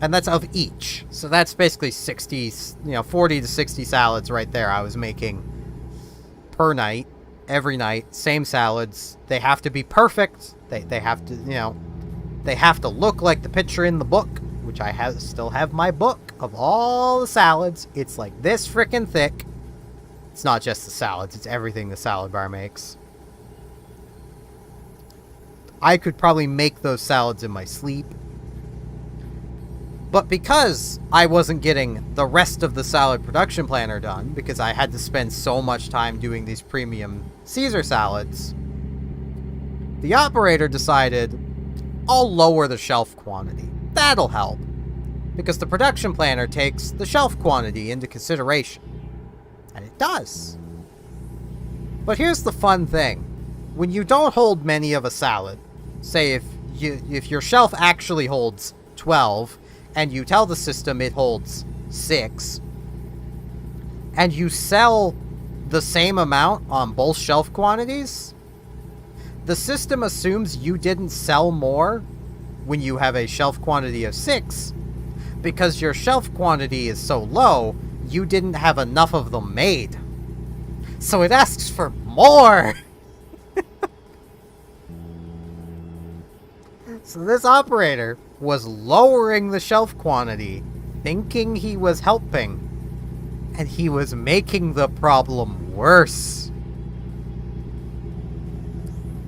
And that's of each. So that's basically 60, 40 to 60 salads right there I was making per night, every night, same salads. They have to be perfect. They have to, they have to look like the picture in the book, which I still have my book of all the salads. It's like this freaking thick. It's not just the salads, it's everything the salad bar makes. I could probably make those salads in my sleep. But because I wasn't getting the rest of the salad production planner done, because I had to spend so much time doing these premium Caesar salads, the operator decided, I'll lower the shelf quantity. That'll help. Because the production planner takes the shelf quantity into consideration. And it does. But here's the fun thing. When you don't hold many of a salad, say if your shelf actually holds 12, and you tell the system it holds 6, and you sell the same amount on both shelf quantities, the system assumes you didn't sell more when you have a shelf quantity of 6, because your shelf quantity is so low, you didn't have enough of them made. So it asks for more! So this operator was lowering the shelf quantity, thinking he was helping, and he was making the problem worse.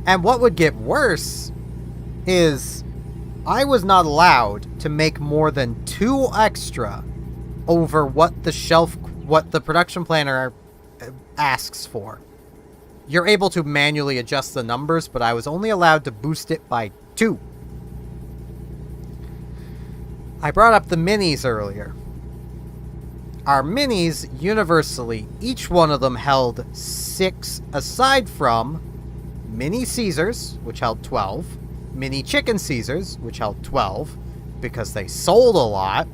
And what would get worse is I was not allowed to make more than 2 extra over what the production planner asks for. You're able to manually adjust the numbers, but I was only allowed to boost it by 2. I brought up the minis earlier. Our minis, universally, each one of them held 6, aside from mini Caesars, which held 12, mini chicken Caesars, which held 12, because they sold a lot,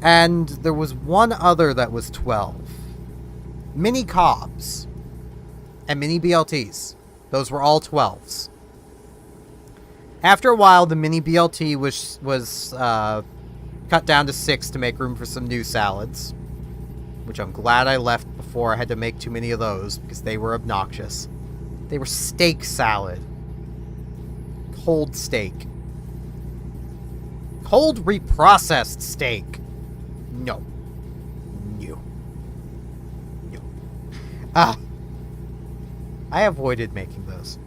and there was one other that was 12. Mini Cobbs and mini BLTs. Those were all 12s. After a while, the mini BLT was cut down to 6 to make room for some new salads. which I'm glad I left before I had to make too many of those, because they were obnoxious. They were steak salad. Cold steak. Cold reprocessed steak. No. No. No. I avoided making those.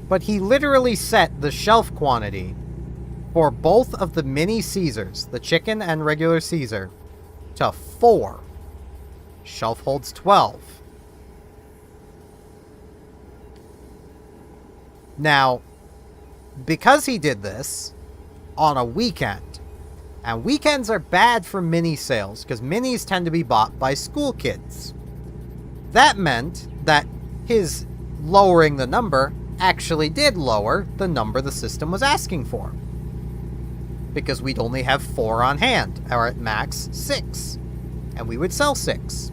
But he literally set the shelf quantity for both of the mini Caesars, the chicken and regular Caesar, to 4. Shelf holds 12. Now, because he did this on a weekend, and weekends are bad for mini sales, because minis tend to be bought by school kids. That meant that his lowering the number actually did lower the number the system was asking for. Because we'd only have 4 on hand, or at max 6. And we would sell 6.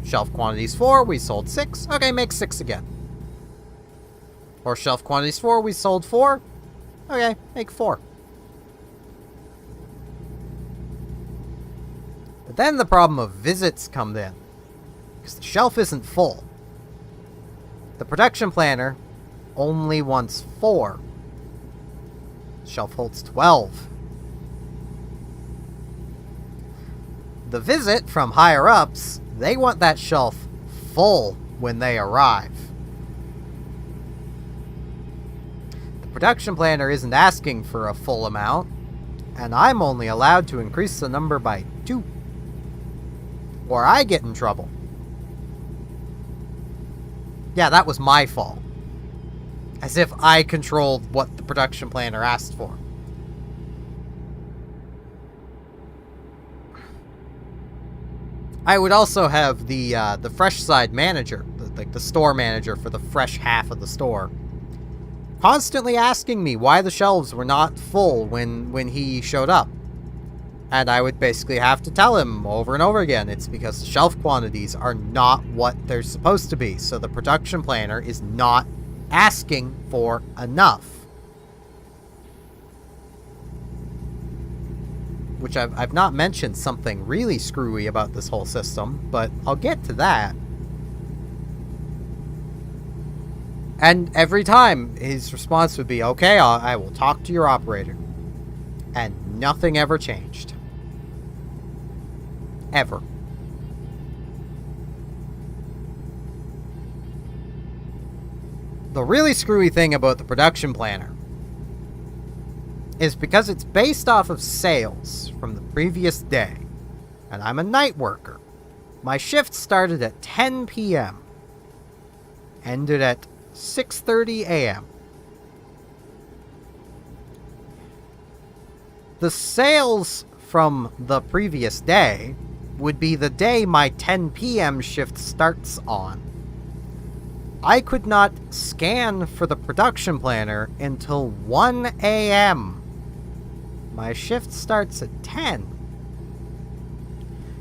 Shelf quantities 4, we sold 6. Okay, make 6 again. Or shelf quantities 4, we sold 4. Okay, make 4. But then the problem of visits comes in. Because the shelf isn't full. The production planner only wants 4. Shelf holds 12. The visit from higher ups, they want that shelf full when they arrive. The production planner isn't asking for a full amount, and I'm only allowed to increase the number by 2. Or I get in trouble. Yeah, that was my fault. As if I controlled what the production planner asked for. I would also have the fresh side manager, the store manager for the fresh half of the store, constantly asking me why the shelves were not full when he showed up. And I would basically have to tell him over and over again, it's because the shelf quantities are not what they're supposed to be, so the production planner is not asking for enough. Which I've not mentioned something really screwy about this whole system, but I'll get to that. And every time, his response would be, okay, I will talk to your operator. And nothing ever changed. Ever. The really screwy thing about the production planner is because it's based off of sales from the previous day, and I'm a night worker. My shift started at 10 p.m., ended at 6:30 a.m. The sales from the previous day would be the day my 10 p.m. shift starts on. I could not scan for the production planner until 1 a.m. My shift starts at 10.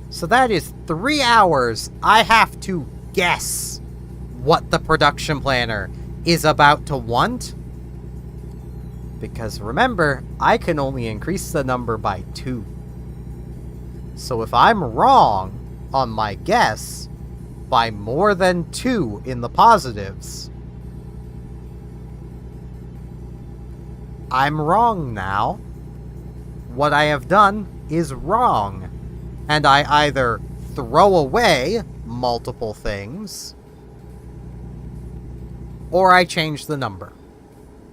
So that is 3 hours I have to guess what the production planner is about to want. Because remember, I can only increase the number by 2. So if I'm wrong on my guess by more than 2 in the positives, I'm wrong now. What I have done is wrong. And I either throw away multiple things, or I change the number.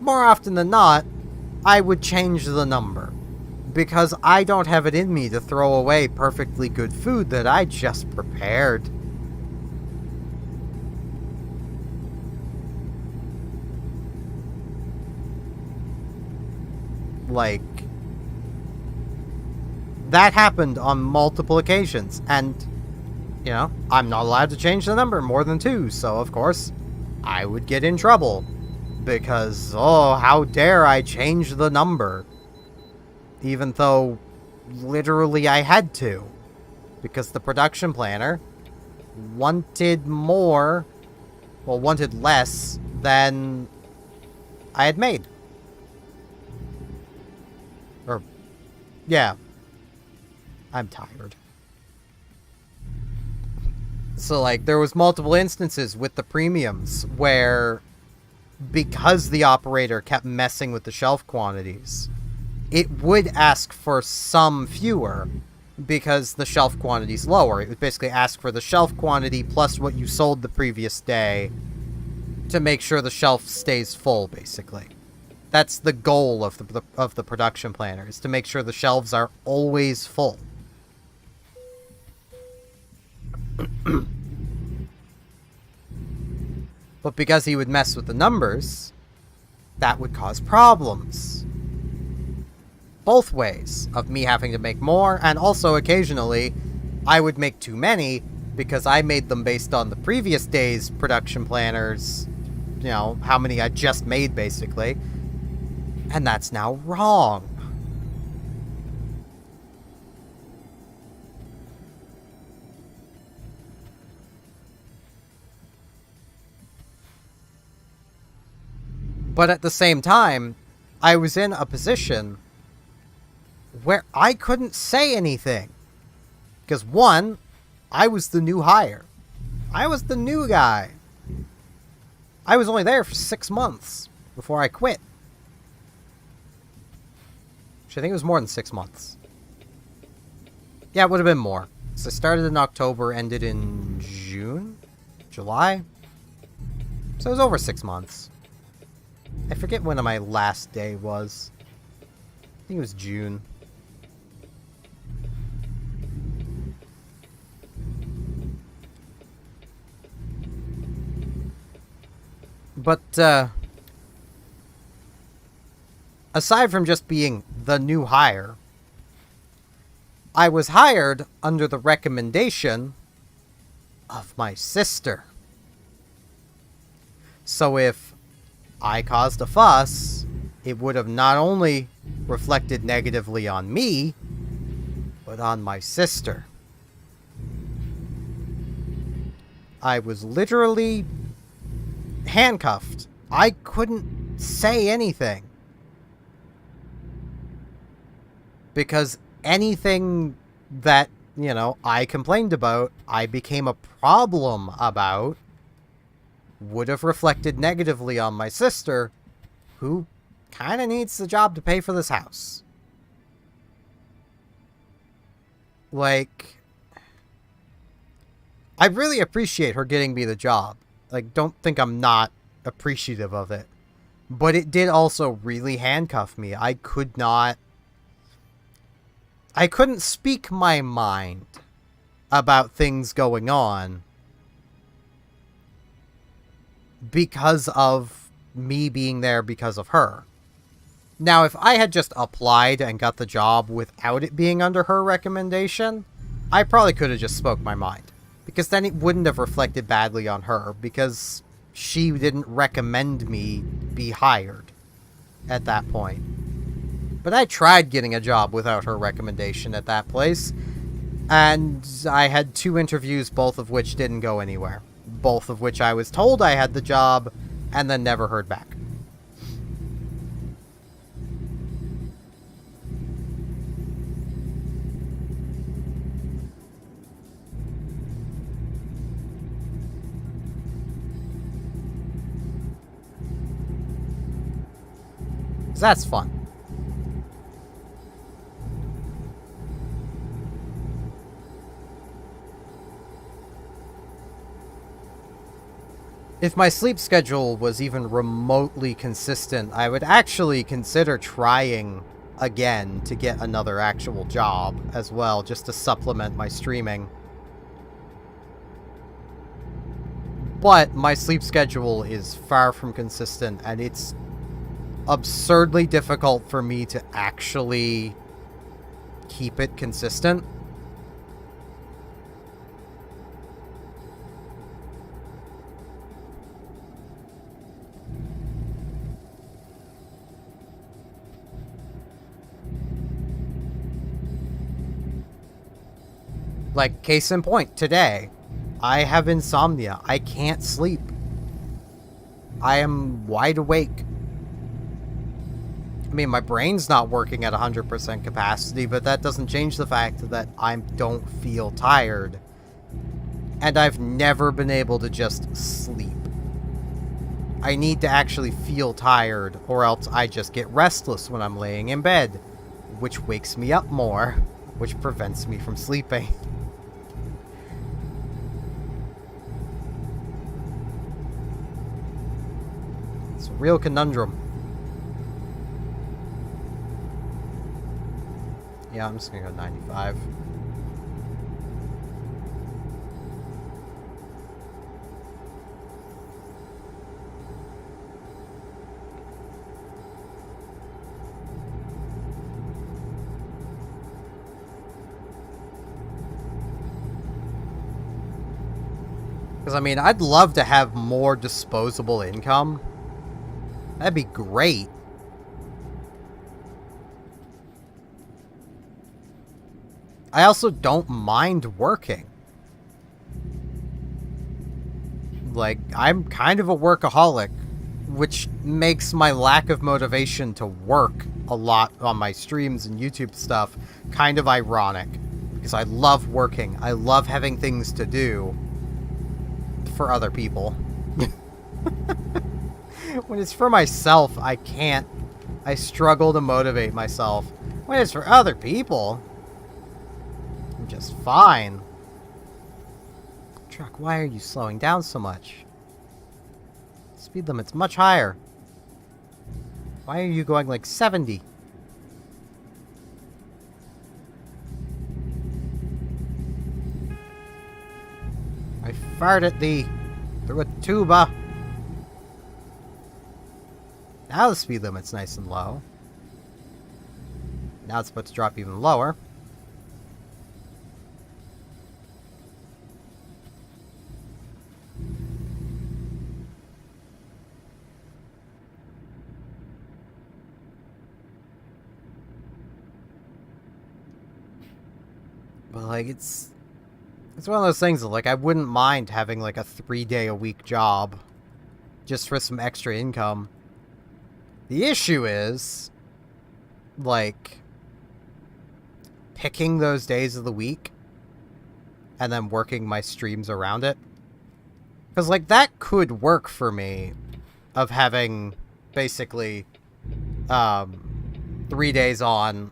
More often than not, I would change the number. Because I don't have it in me to throw away perfectly good food that I just prepared. Like, that happened on multiple occasions, and, you know, I'm not allowed to change the number more than 2, so of course, I would get in trouble. Because, oh, how dare I change the number? Even though, literally, I had to. Because the production planner wanted more, well, wanted less than I had made. Or Yeah. I'm tired. So, like, there was multiple instances with the premiums where, because the operator kept messing with the shelf quantities, it would ask for some fewer because the shelf quantity's lower. It would basically ask for the shelf quantity plus what you sold the previous day to make sure the shelf stays full, basically. That's the goal of the production planner, is to make sure the shelves are always full. But because he would mess with the numbers, that would cause problems. Both ways, of me having to make more, and also occasionally I would make too many because I made them based on the previous day's production planners, you know, how many I just made, basically. And that's now wrong. But at the same time, I was in a position where I couldn't say anything. Because one, I was the new hire. I was the new guy. I was only there for 6 months before I quit. Which I think it was more than 6 months. Yeah, it would have been more. So I started in October, ended in June? July? So it was over 6 months. I forget when my last day was. I think it was June. But, aside from just being the new hire, I was hired under the recommendation of my sister. So if I caused a fuss, it would have not only reflected negatively on me, but on my sister. I was literally handcuffed. I couldn't say anything. Because anything that, you know, I complained about, I became a problem about, would have reflected negatively on my sister, who kind of needs the job to pay for this house. Like, I really appreciate her getting me the job. Like, don't think I'm not appreciative of it. But it did also really handcuff me. I couldn't speak my mind about things going on because of me being there because of her. Now, if I had just applied and got the job without it being under her recommendation, I probably could have just spoke my mind. Because then it wouldn't have reflected badly on her, because she didn't recommend me be hired at that point. But I tried getting a job without her recommendation at that place, and I had 2 interviews, both of which didn't go anywhere. Both of which I was told I had the job, and then never heard back. That's fun. If my sleep schedule was even remotely consistent, I would actually consider trying again to get another actual job as well, just to supplement my streaming. But my sleep schedule is far from consistent, and it's absurdly difficult for me to actually keep it consistent. Like, case in point, today, I have insomnia. I can't sleep. I am wide awake. I mean, my brain's not working at 100% capacity, but that doesn't change the fact that I don't feel tired. And I've never been able to just sleep. I need to actually feel tired, or else I just get restless when I'm laying in bed, which wakes me up more, which prevents me from sleeping. It's a real conundrum. Yeah, I'm just gonna go 95. Because, I mean, I'd love to have more disposable income. That'd be great. I also don't mind working. Like, I'm kind of a workaholic, which makes my lack of motivation to work a lot on my streams and YouTube stuff kind of ironic. Because I love working. I love having things to do for other people. When it's for myself, I can't. I struggle to motivate myself. When it's for other people, I'm just fine. Truck, why are you slowing down so much? Speed limit's much higher. Why are you going like 70? I farted thee through a tuba. Now the speed limit's nice and low. Now it's about to drop even lower. But like it's one of those things that, like, I wouldn't mind having like a 3-day-a-week job just for some extra income. The issue is, like, picking those days of the week and then working my streams around it. Because, like, that could work for me, of having basically 3 days on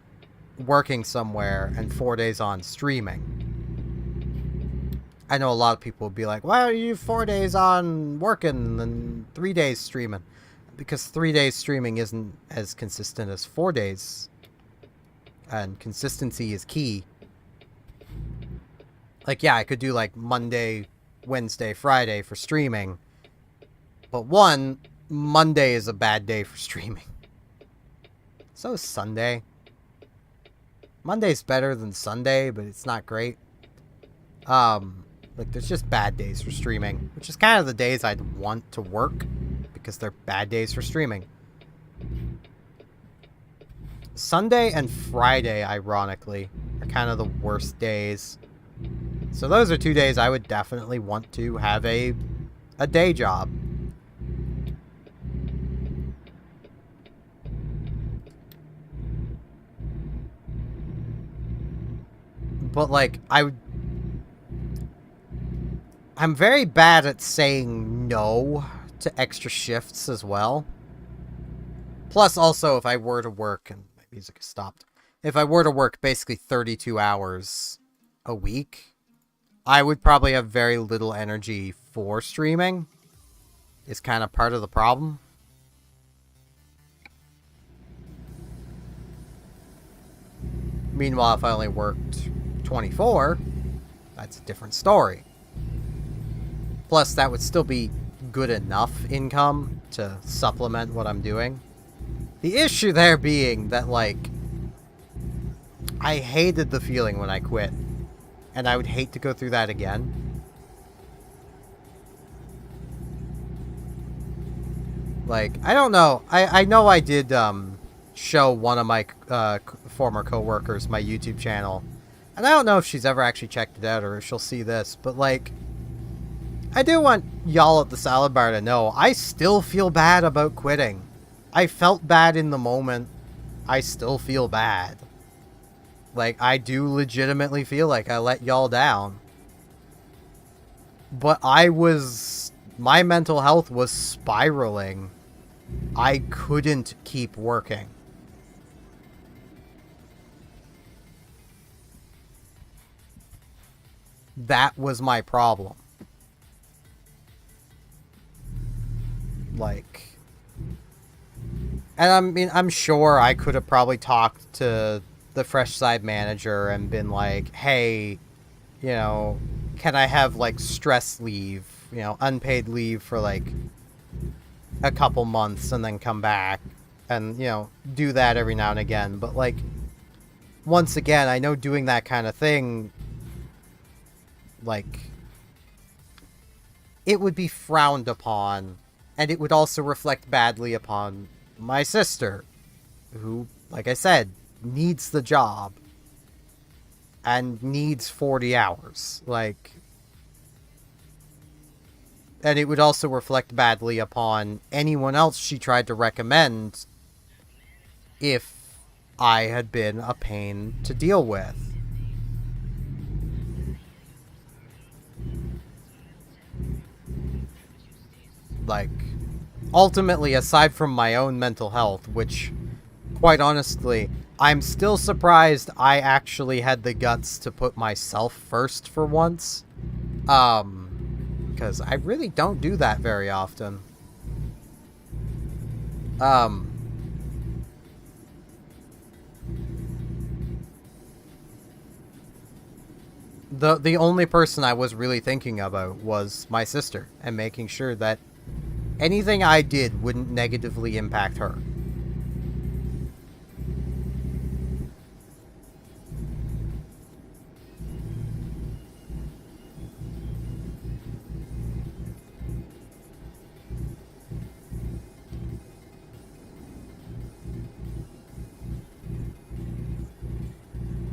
working somewhere and 4 days on streaming. I know a lot of people would be like, why are you 4 days on working and 3 days streaming? Because 3 days streaming isn't as consistent as 4 days. And consistency is key. Like, yeah, I could do like Monday, Wednesday, Friday for streaming. But one, Monday is a bad day for streaming. So is Sunday. Monday's better than Sunday, but it's not great. Like, there's just bad days for streaming, which is kind of the days I'd want to work, because they're bad days for streaming. Sunday and Friday, ironically, are kind of the worst days. So those are 2 days I would definitely want to have a day job. But, like, I'm very bad at saying no to extra shifts as well. Plus, also, if I were to work, and my music has stopped, if I were to work basically 32 hours a week, I would probably have very little energy for streaming. Is kind of part of the problem. Meanwhile, if I only worked 24, that's a different story. Plus, that would still be good enough income to supplement what I'm doing. The issue there being that, like, I hated the feeling when I quit. And I would hate to go through that again. Like, I don't know. I know I did show one of my former co-workers my YouTube channel. And I don't know if she's ever actually checked it out or if she'll see this. But, like, I do want y'all at the salad bar to know I still feel bad about quitting. I felt bad in the moment, I still feel bad. Like, I do legitimately feel like I let y'all down. But my mental health was spiraling. I couldn't keep working. That was my problem. Like, and I mean, I'm sure I could have probably talked to the Fresh Side manager and been like, hey, you know, can I have, like, stress leave, you know, unpaid leave for, like, a couple months and then come back and, you know, do that every now and again. But, like, once again, I know doing that kind of thing, like, it would be frowned upon, and it would also reflect badly upon my sister, who, like I said, needs the job and needs 40 hours. Like, and it would also reflect badly upon anyone else she tried to recommend if I had been a pain to deal with. Like, ultimately, aside from my own mental health, which, quite honestly, I'm still surprised I actually had the guts to put myself first for once. Because I really don't do that very often. The only person I was really thinking about was my sister, and making sure that anything I did wouldn't negatively impact her.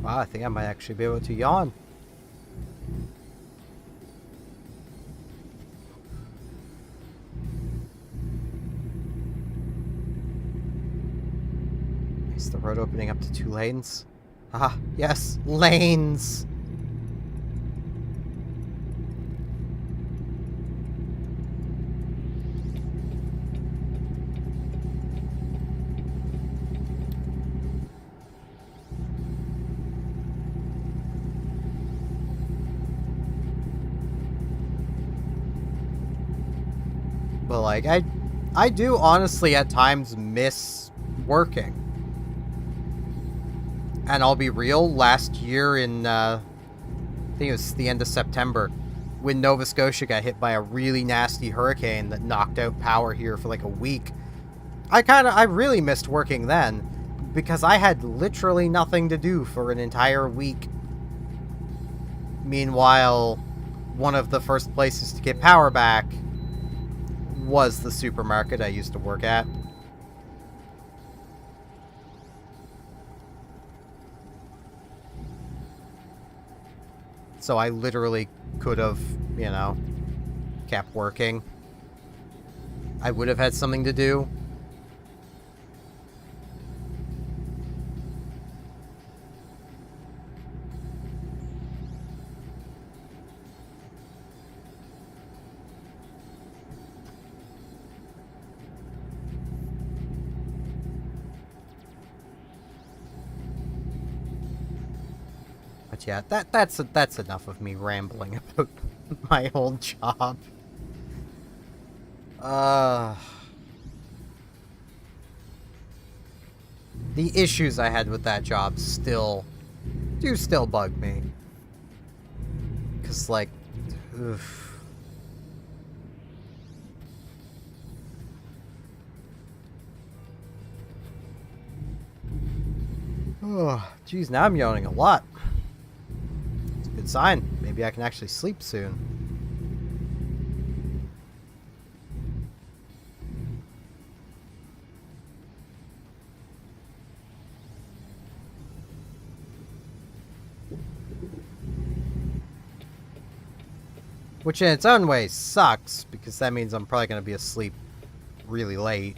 Wow, I think I might actually be able to yawn. Is the road opening up to 2 lanes? Ah, yes, lanes! But, like, I do honestly at times miss working. And I'll be real, last year in, I think it was the end of September, when Nova Scotia got hit by a really nasty hurricane that knocked out power here for like a week, I really missed working then, because I had literally nothing to do for an entire week. Meanwhile, one of the first places to get power back was the supermarket I used to work at. So I literally could have, you know, kept working. I would have had something to do. But yeah, that's enough of me rambling about my old job. The issues I had with that job still bug me. 'Cause, like, oof. Oh, geez, now I'm yawning a lot. It's a good sign. Maybe I can actually sleep soon. Which in its own way sucks, because that means I'm probably going to be asleep really late.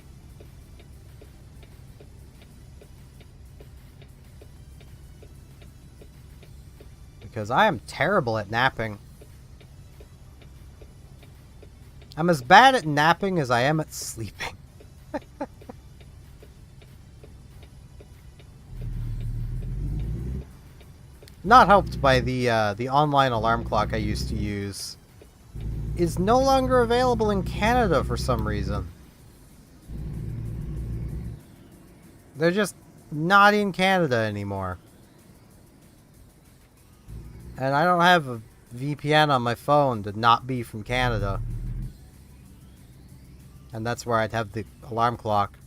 because I am terrible at napping. I'm as bad at napping as I am at sleeping. Not helped by the online alarm clock I used to use. Is no longer available in Canada for some reason. They're just not in Canada anymore. And I don't have a VPN on my phone to not be from Canada. And that's where I'd have the alarm clock.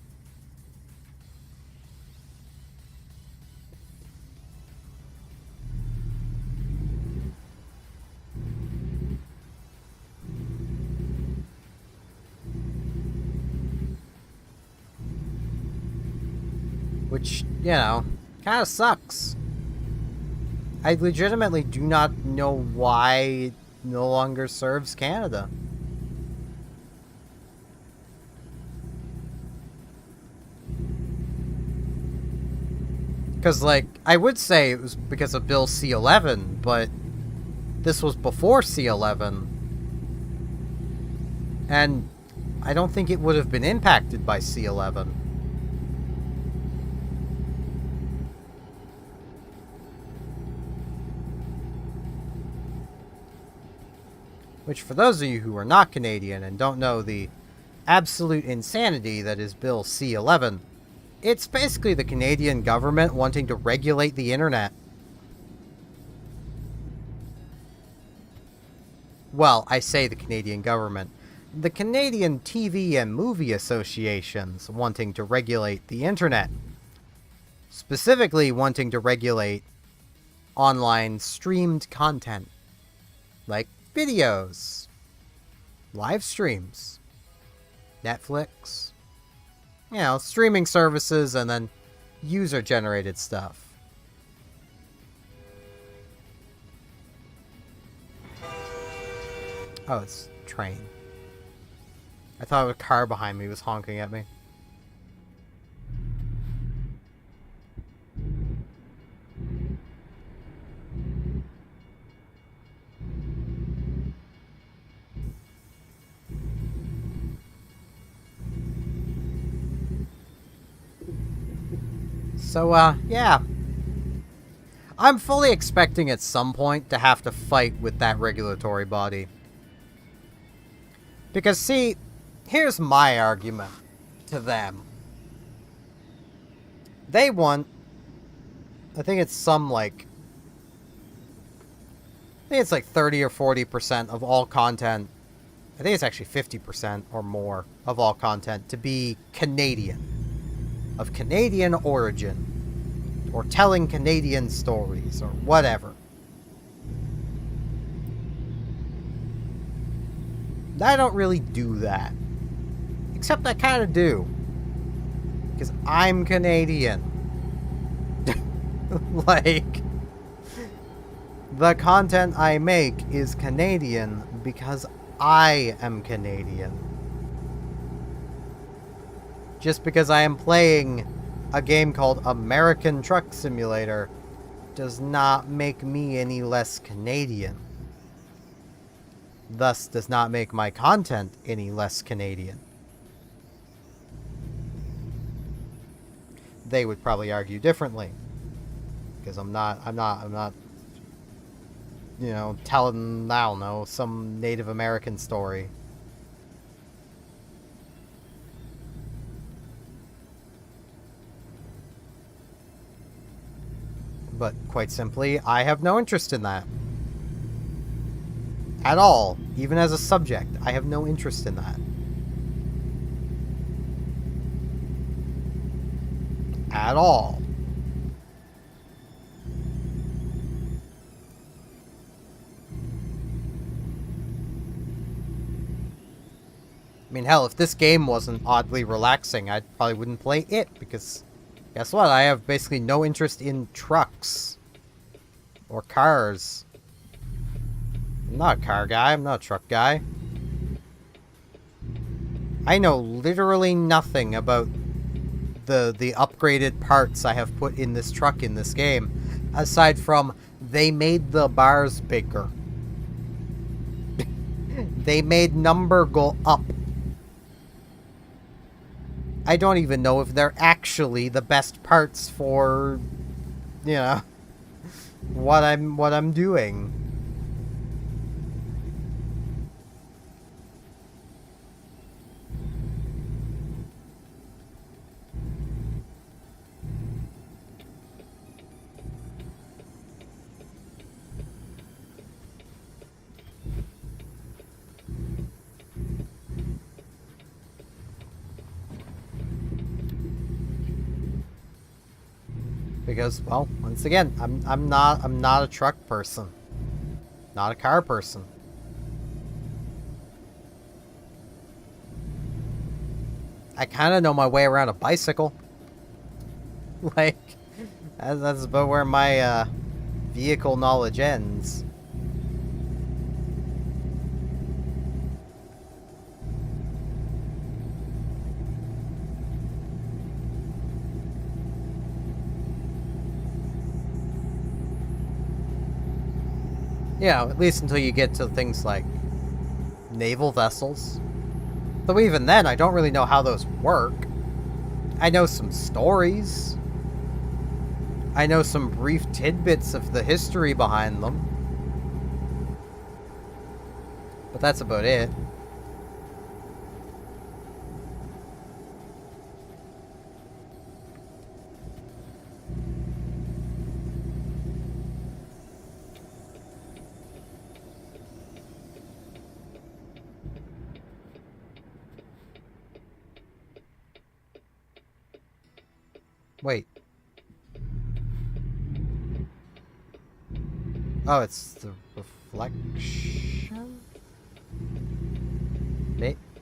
Which, you know, kind of sucks. I legitimately do not know why it no longer serves Canada. Because, like, I would say it was because of Bill C-11, but this was before C-11. And I don't think it would have been impacted by C-11. Which, for those of you who are not Canadian and don't know the absolute insanity that is Bill C-11, it's basically the Canadian government wanting to regulate the internet. Well, I say the Canadian government. The Canadian TV and Movie Associations wanting to regulate the internet. Specifically wanting to regulate online streamed content. Like videos, live streams, Netflix, you know, streaming services, and then user-generated stuff. Oh, it's a train. I thought a car behind me was honking at me. So, yeah. I'm fully expecting at some point to have to fight with that regulatory body. Because, see, here's my argument to them. They want, I think it's some, like, I think it's like 30 or 40% of all content, I think it's actually 50% or more of all content to be Canadian. Of Canadian origin, or telling Canadian stories, or whatever. I don't really do that. Except I kind of do. Because I'm Canadian. Like, the content I make is Canadian because I am Canadian. Just because I am playing a game called American Truck Simulator does not make me any less Canadian. Thus does not make my content any less Canadian. They would probably argue differently. Because I'm not, you know, telling, I don't know, some Native American story. But quite simply, I have no interest in that. At all. Even as a subject, I have no interest in that. At all. I mean, hell, if this game wasn't oddly relaxing, I probably wouldn't play it, because guess what? I have basically no interest in trucks. Or cars. I'm not a car guy, I'm not a truck guy. I know literally nothing about the upgraded parts I have put in this truck in this game, aside from they made the bars bigger. They made number go up. I don't even know if they're actually the best parts for, you know, what I'm doing. Because, well, once again, I'm not a truck person. Not a car person. I kind of know my way around a bicycle. Like, that's about where my vehicle knowledge ends. Yeah, at least until you get to things like naval vessels. Though even then, I don't really know how those work. I know some stories. I know some brief tidbits of the history behind them. But that's about it. Wait. Oh, it's the reflection?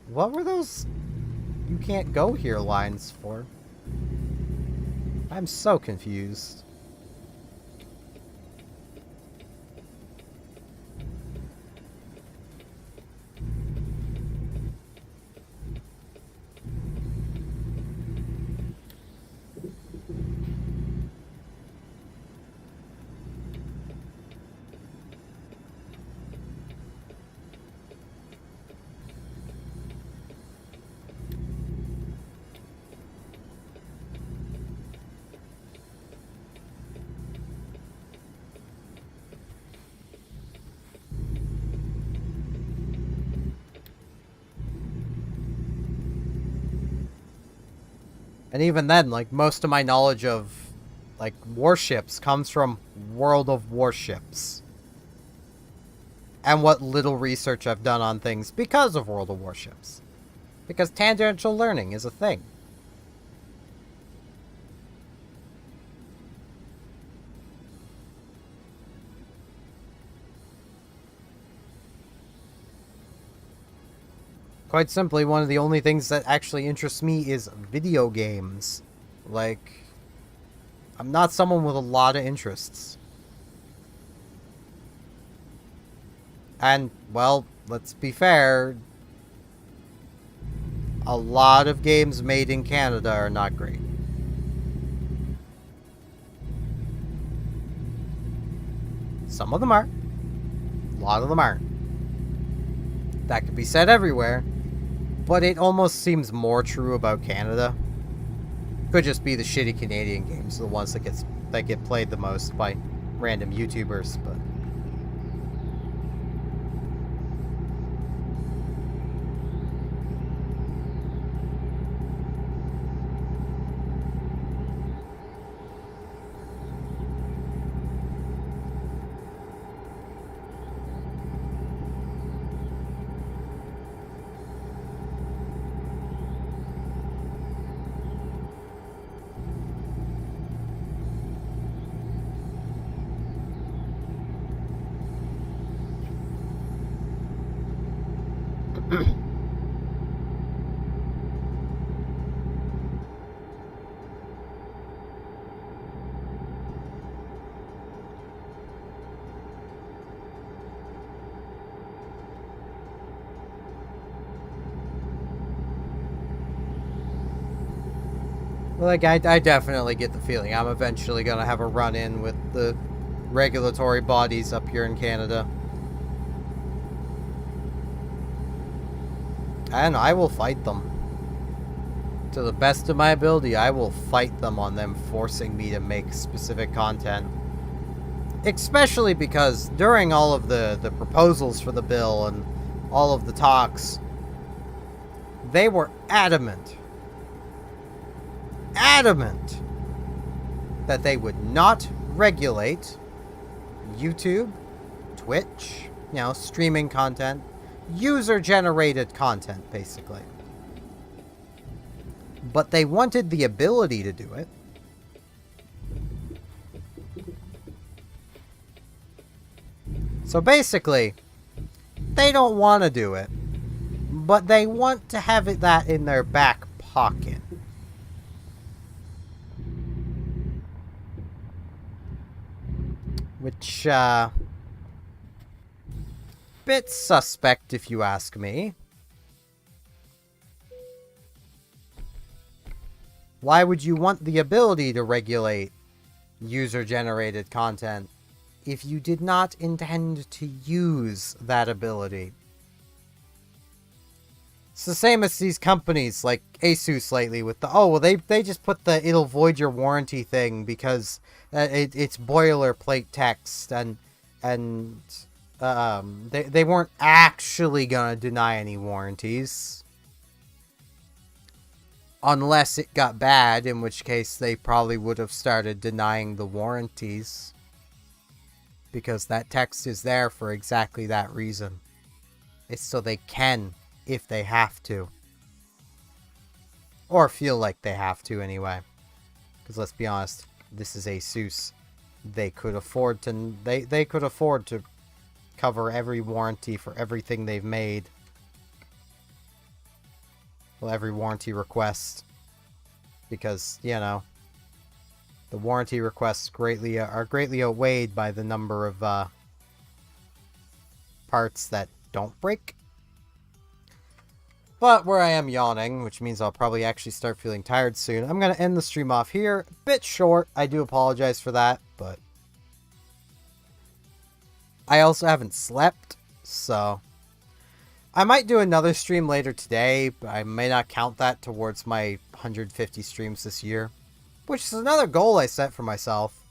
What were those "you can't go here" lines for? I'm so confused. And even then, like, most of my knowledge of, like, warships comes from World of Warships. And what little research I've done on things because of World of Warships. Because tangential learning is a thing. Quite simply, one of the only things that actually interests me is video games. Like, I'm not someone with a lot of interests. And, well, let's be fair, a lot of games made in Canada are not great. Some of them are. A lot of them aren't. That could be said everywhere. But it almost seems more true about Canada. Could just be the shitty Canadian games, the ones that get played the most by random YouTubers, but Like, I definitely get the feeling I'm eventually gonna have a run-in with the regulatory bodies up here in Canada. And I will fight them. To the best of my ability, I will fight them on them forcing me to make specific content. Especially because during all of the proposals for the bill and all of the talks, they were adamant that they would not regulate YouTube, Twitch, streaming content, user-generated content, basically. But they wanted the ability to do it. So basically, they don't want to do it, but they want to have that in their back pocket. Which, bit suspect if you ask me. Why would you want the ability to regulate user-generated content if you did not intend to use that ability? It's the same as these companies like Asus lately with the, they just put the it'll void your warranty thing because it's boilerplate text and they weren't actually gonna deny any warranties. Unless it got bad, in which case they probably would have started denying the warranties. Because that text is there for exactly that reason. It's so they can, if they have to. Or feel like they have to, anyway. Because let's be honest, this is Asus. They could afford to... They could afford to cover every warranty for everything they've made. Well, every warranty request. Because, the warranty requests are greatly outweighed by the number of parts that don't break. But where I am yawning, which means I'll probably actually start feeling tired soon, I'm going to end the stream off here. A bit short, I do apologize for that, but I also haven't slept, so I might do another stream later today, but I may not count that towards my 150 streams this year, which is another goal I set for myself.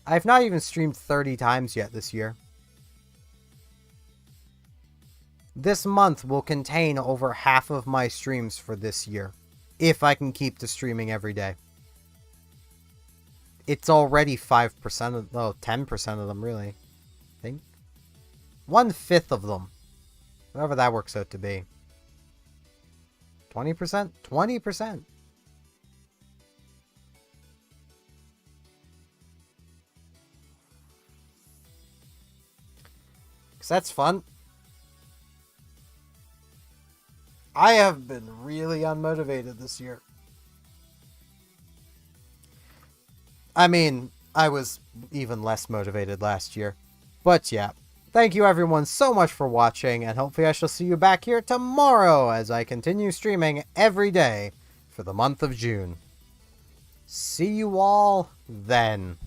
I've not even streamed 30 times yet this year. This month will contain over half of my streams for this year, if I can keep to streaming every day. It's already 5% of, 10% of them, really. I think. 1/5 of them. Whatever that works out to be. 20%? 20%. Because that's fun. I have been really unmotivated this year. I mean, I was even less motivated last year. But yeah, thank you everyone so much for watching, and hopefully I shall see you back here tomorrow as I continue streaming every day for the month of June. See you all then.